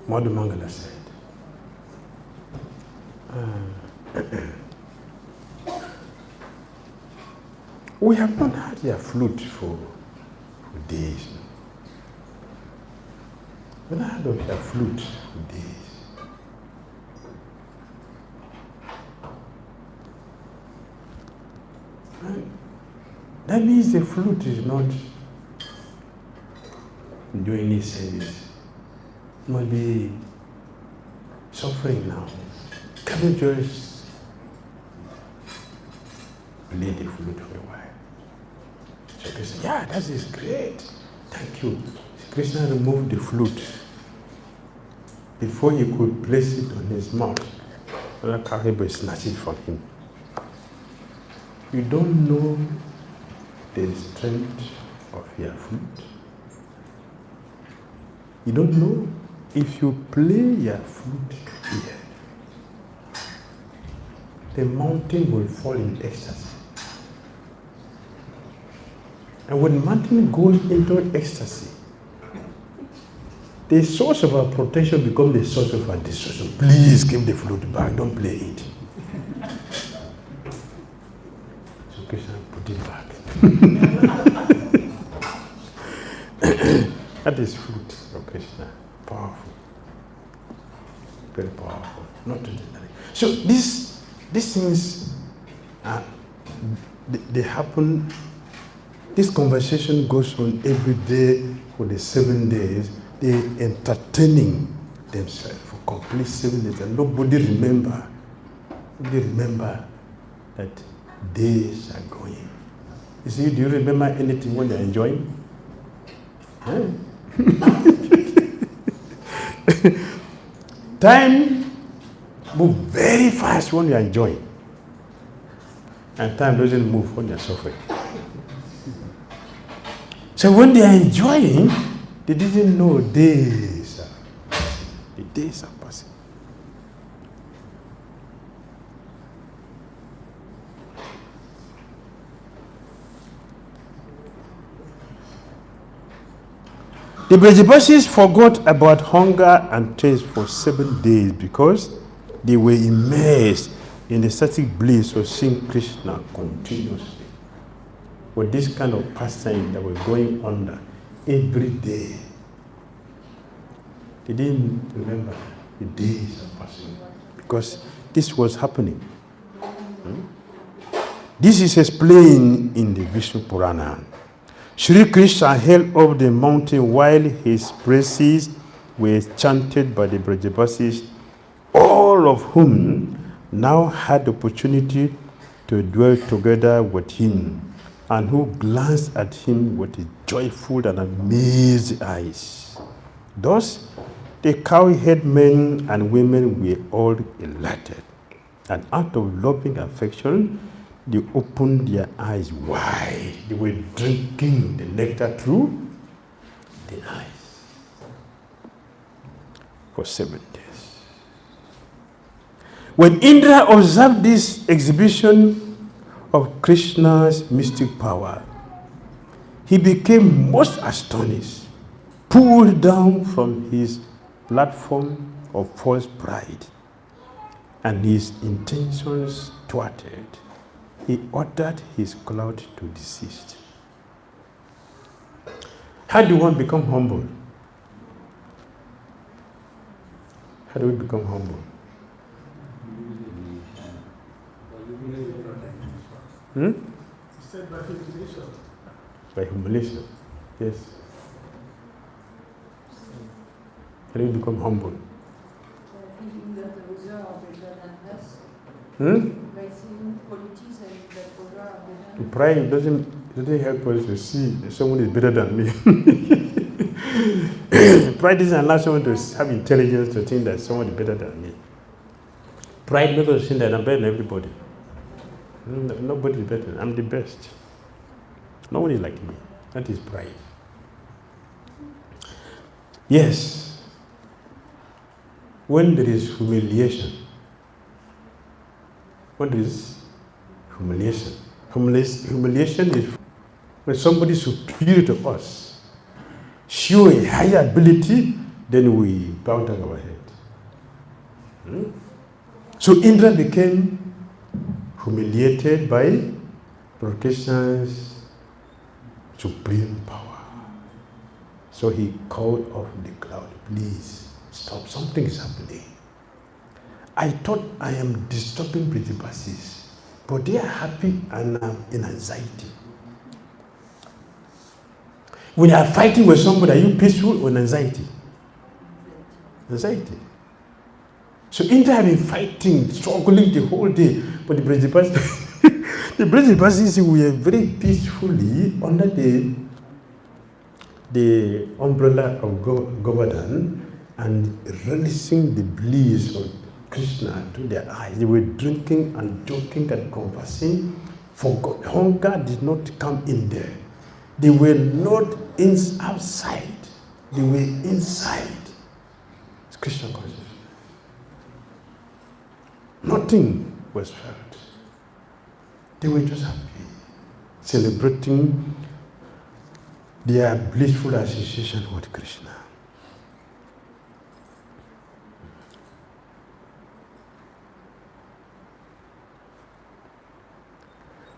Madhu Mangala said, we have not had your flute for days. We've not had of your flute for days. And that means the flute is not doing its service. It must be suffering now. Can you just play the flute for a while? So Krishna, yeah, that is great. Thank you. Krishna removed the flute. Before he could place it on his mouth, Kariba snatched it from him. You don't know the strength of your flute. You don't know if you play your flute here, the mountain will fall in ecstasy. And when mountain goes into ecstasy, the source of our protection becomes the source of our destruction. Please give the flute back, don't play it. So Krishna put it back. That is flute of Krishna. Powerful. Very powerful. Not ordinary. So these things, they happen. This conversation goes on every day for the 7 days. They're entertaining themselves for complete 7 days, and nobody remember that days are going. You see, do you remember anything when you're enjoying? Huh? Time moves very fast when you're enjoying, and time doesn't move when you're suffering. So when they are enjoying, they didn't know days are passing. The days are passing. The Brajavasis forgot about hunger and thirst for 7 days because they were immersed in the ecstatic bliss of seeing Krishna continuously. With this kind of pastime that were going on every day. They didn't remember the days are passing because this was happening. This is explained in the Vishnu Purana. Shri Krishna held up the mountain while his praises were chanted by the Brajavasis, all of whom now had the opportunity to dwell together with him, and who glanced at him with joyful and amazed eyes. Thus, the cowherd men and women were all elated, and out of loving affection, they opened their eyes wide. They were drinking the nectar through the eyes for 7 days. When Indra observed this exhibition of Krishna's mystic power, he became most astonished, pulled down from his platform of false pride, and his intentions thwarted. He ordered his cloud to desist. How do one become humble? How do we become humble? By humiliation. Yes. How do we become humble? Thinking that the others are better than us. By seeing qualities that others are better than us. Pride doesn't help us to see that someone is better than me. Pride doesn't allow someone to have intelligence to think that someone is better than me. Pride makes us think that I'm better than everybody. Nobody is better. I'm the best. No one is like me. That is pride. Yes. When there is humiliation, what is humiliation? Humiliation is when somebody is superior to us, show a higher ability, then we bow down our head. So Indra became humiliated by Krishna's supreme power. So he called off the cloud, please stop, something is happening. I thought I am disturbing Brajavasis, but they are happy and I'm in anxiety. When you are fighting with somebody, are you peaceful or in anxiety? Anxiety. So Indra had been fighting, struggling the whole day, but the Brajavasis, the Brajavasis were very peacefully under the umbrella of Govardhana and relishing the bliss of Krishna to their eyes. They were drinking and joking and conversing. For hunger did not come in there. They were not outside. They were inside. It's Krishna consciousness. Nothing was felt. They were just happy, celebrating their blissful association with Krishna.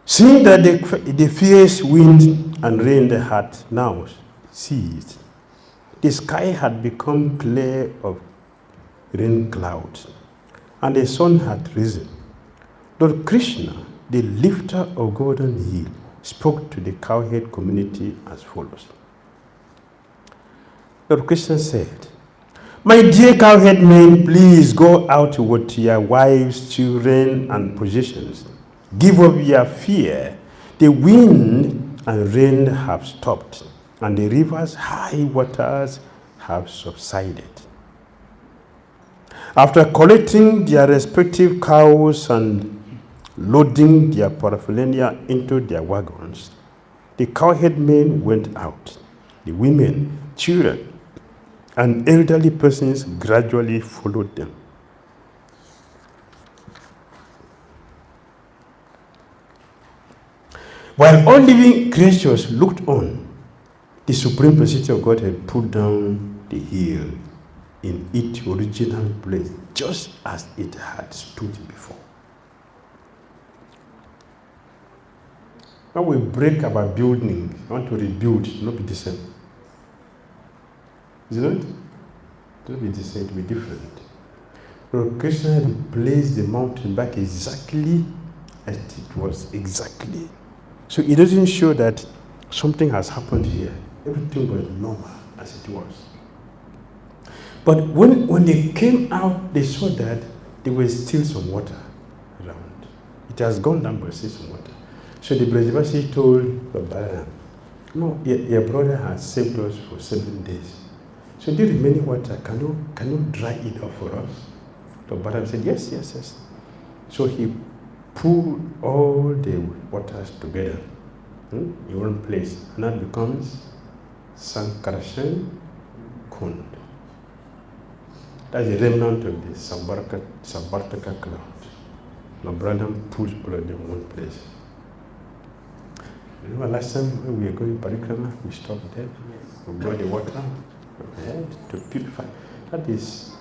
Seeing that the fierce wind and rain had now ceased, the sky had become clear of rain clouds, and the sun had risen. Lord Krishna, the lifter of Govardhana-lila, spoke to the cowherd community as follows. Lord Krishna said, "My dear cowherd men, please go out with your wives, children, and possessions. Give up your fear. The wind and rain have stopped, and the river's high waters have subsided." After collecting their respective cows and loading their paraphernalia into their wagons, The cowherd men went out. The women, children, and elderly persons gradually followed them. While all living creatures looked on, the Supreme Personality of God had put down the hill in its original place, just as it had stood before. When we break our building, want to rebuild, it will not be the same. Is it not? It will be the same, it will be different. But Krishna replaced the mountain back exactly as it was, exactly. So it doesn't show that something has happened here. Everything was normal as it was. But when they came out, they saw that there was still some water around. It has gone down, but still some water. So the Brajavasi told Balaram, no, your brother has saved us for 7 days. So the remaining water, can you dry it up for us? So Balaram said, yes. So he pulled all the waters together in one place, and that becomes Sankarshan Kund. That's the remnant of the Sambartaka cloud. Now Brahman pulls all of them in one place. Remember last time when we were going Parikrama, we stopped there. Yes. We brought the water ahead to purify. That is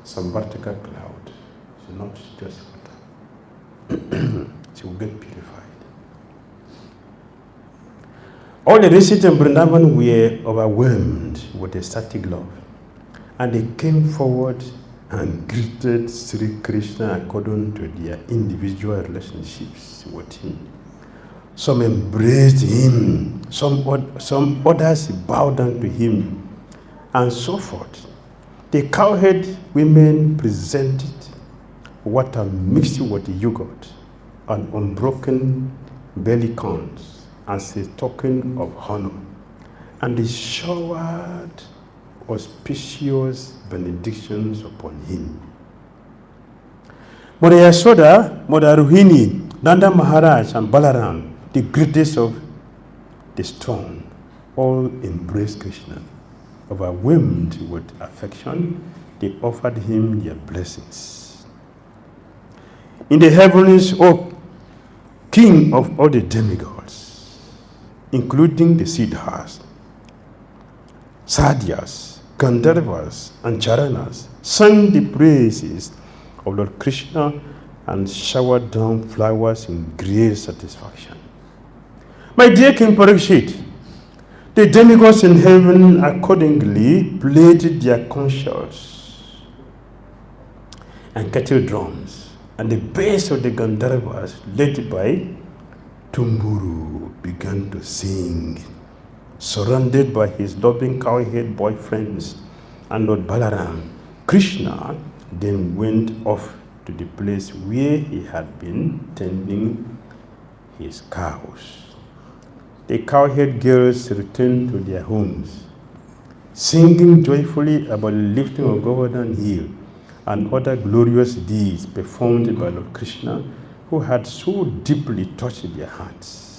Sambartaka cloud. It's not just water. So we get purified. All the residents of Vrindavan were overwhelmed with ecstatic love. And they came forward and greeted Sri Krishna according to their individual relationships with him. Some embraced him, some others bowed down to him, and so forth. The cowherd women presented water mixed with yogurt and unbroken belly corns as a token of honor, and they showered auspicious benedictions upon him. Mother Yasoda, Mother Rohini, Nanda Maharaj, and Balaram, the greatest of the strong, all embraced Krishna. Overwhelmed with affection, they offered him their blessings. In the heavens, O King of all the demigods, including the Siddhas, Sadhyas, Gandharvas, and Charanas, sang the praises of Lord Krishna and showered down flowers in great satisfaction. My dear King Parikshit, the demigods in heaven accordingly played their concerts and kettle drums, and the bass of the Gandharvas, led by Tumburu, began to sing. Surrounded by his loving cowherd boyfriends and Lord Balaram, Krishna then went off to the place where he had been tending his cows. The cowherd girls returned to their homes, singing joyfully about the lifting of Govardhana-lila and other glorious deeds performed by Lord Krishna, who had so deeply touched their hearts.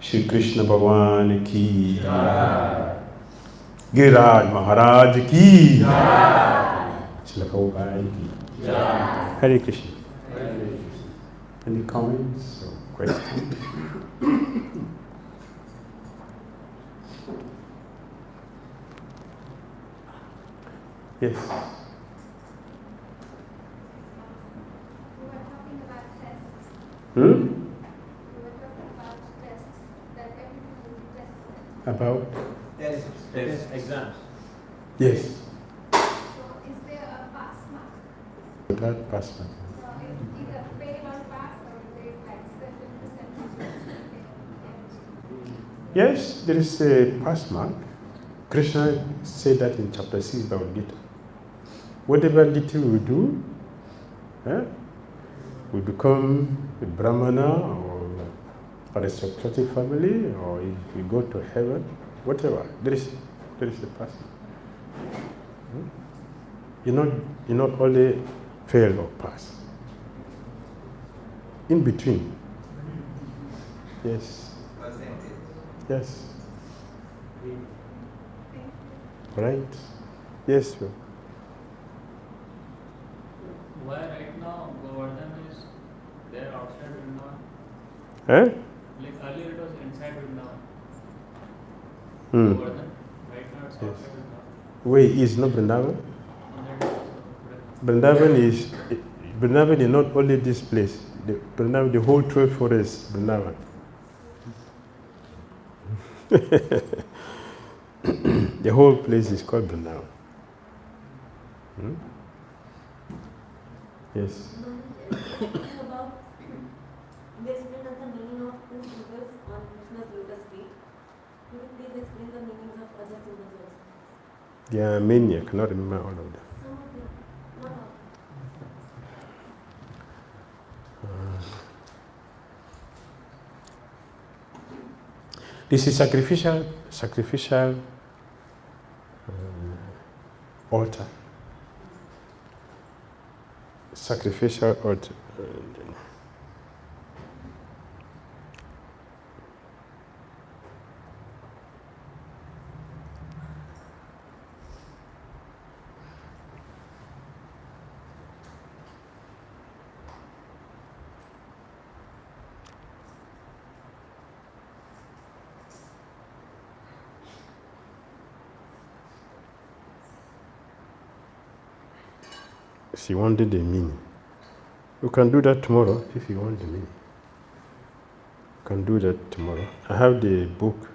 Shri Krishna Bhagwan ki jai, Giriraj Maharaj ki jai, Srila Prabhupada ki jai. Hare Krishna. Any comments or questions? Yes. We were talking about tests. Hmm? We were talking about tests, that everything will be tested. About? Tests, exams. Yes. So is there a pass mark? Without pass mark. So it's either fail or pass, or there is like certain percentage. Yes, there is a pass mark. Krishna said that in chapter 6 of Bhagavad Gita. Whatever little we do, we become a Brahmana or aristocratic family, or if we go to heaven, whatever. There is a pass mark. You not only fail or pass. In between, Yes. Percentage. Yes. Right. Yes, sir. Why right now Govardhana is there outside Vrindavan? Huh? Like earlier it was inside Vrindavan. Hmm. Govardhan. Right now it's Yes. outside Vrindavan. Wait, is not Vrindavan? And that is also correct. Vrindavan is not only this place. Vrindavan, the whole 12 forest, Vrindavan. The whole place is called Vrindavan. Hmm? Yes. About we explained us the meaning of two symbols on Krishna's lotus feet. Could you please explain the meanings of other symbols also? There are many, I cannot remember all of them. Some of them, not all. This is sacrificial altar. Sacrificial altar. She wanted the meaning. You can do that tomorrow if you want the meaning. You can do that tomorrow. I have the book.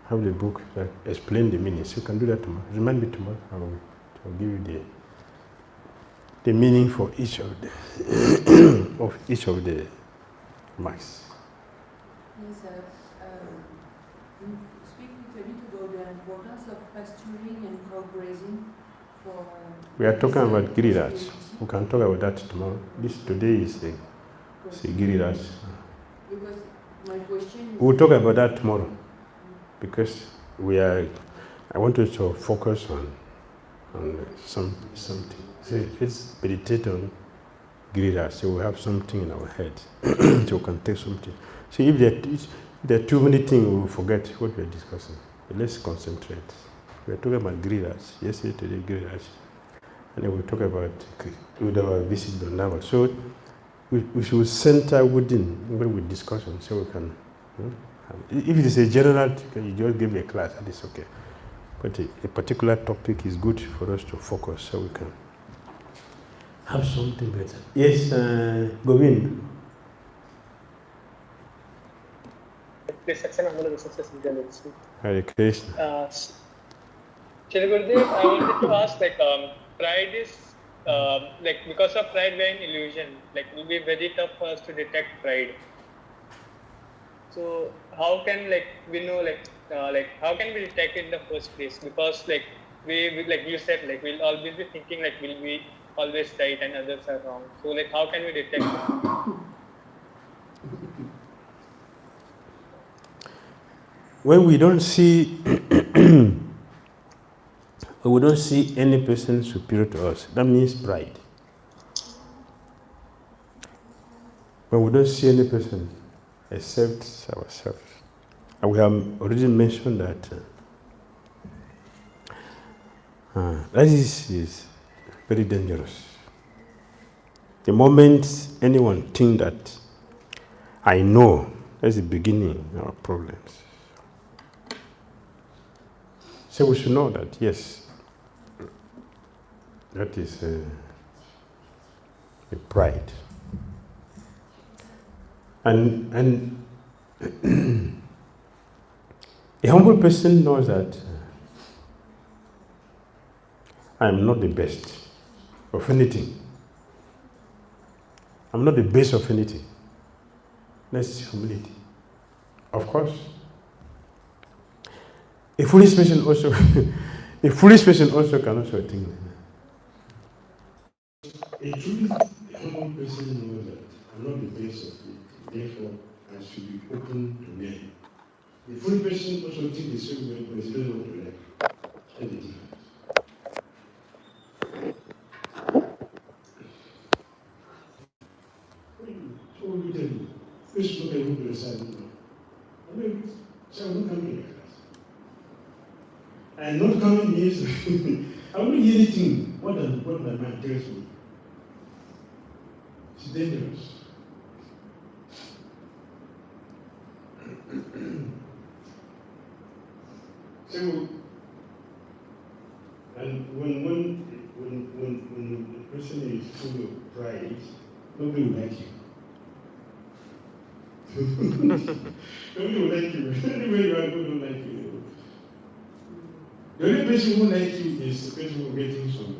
That explain the meaning. So you can do that tomorrow. Remind me tomorrow. I'll give you the meaning for each of the of the marks. Yes, in speaking a little about the importance of pasturing and cow grazing for... We are talking about Giriraj. We can talk about that tomorrow. Today is a Giriraj. Because my question is... We'll talk about that tomorrow. Because I want us to focus on something. So let's meditate on Giriraj, so we have something in our head, so we can take something. So if there are too many things, we will forget what we are discussing. But let's concentrate. We are talking about Giriraj, yesterday, today, Giriraj. And then we'll talk about our visit Vrindavan. So we should center within when we discuss on, so we can... If it is a general, you just give a class, that is okay. But a particular topic is good for us to focus, so we can have something better. Yes, Govind. This section I'm going to Hare Krishna. Shri Gurudev, I wanted to ask, pride is, because of pride we are in illusion, it will be very tough for us to detect pride. So how can we know how can we detect it in the first place? Because we like you said, we'll always be thinking we'll be always right and others are wrong. So how can we detect it? When we don't see any person superior to us, that means pride. When we don't see any person except ourselves, and we have already mentioned that that is very dangerous. The moment anyone thinks that I know, that's the beginning of our problems. So we should know that, yes, that is a pride. And a humble person knows that I am not the best of anything. I'm not the best of anything. That's humility. Of course. A foolish person also can also think. A truly humble person knows that I'm not the best of it. Therefore, I should be open to learn. The foolish person also thinks the same way, but he doesn't want to learn. That's the difference. So what do you tell you? Which look at who to decide. I mean, so I'm not coming to your class. And not coming means I won't hear anything. What my mind tells me. It's dangerous. So, and when the person is full of pride, nobody will like you. Nobody will like you. Anywhere you are, nobody will like you. The only person who will like you is the person who will get some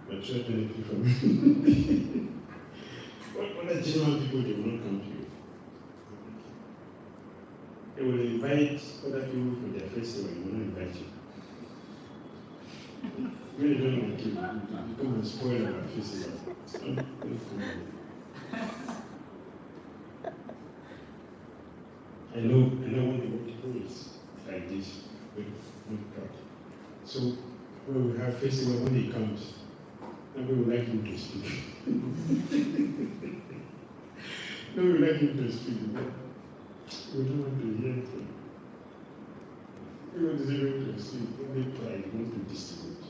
mature benefit from you. Other general people, they will not come to you. They will invite other people for their festival, they will not invite you. Really don't like you. You come and spoil our festival. I know what the people is like this, with God. So when we have festival, when he comes, nobody would like him to speak. Nobody would like him to speak. We don't want to hear anything. We want to hear him to speak. Only pride, want to distribute.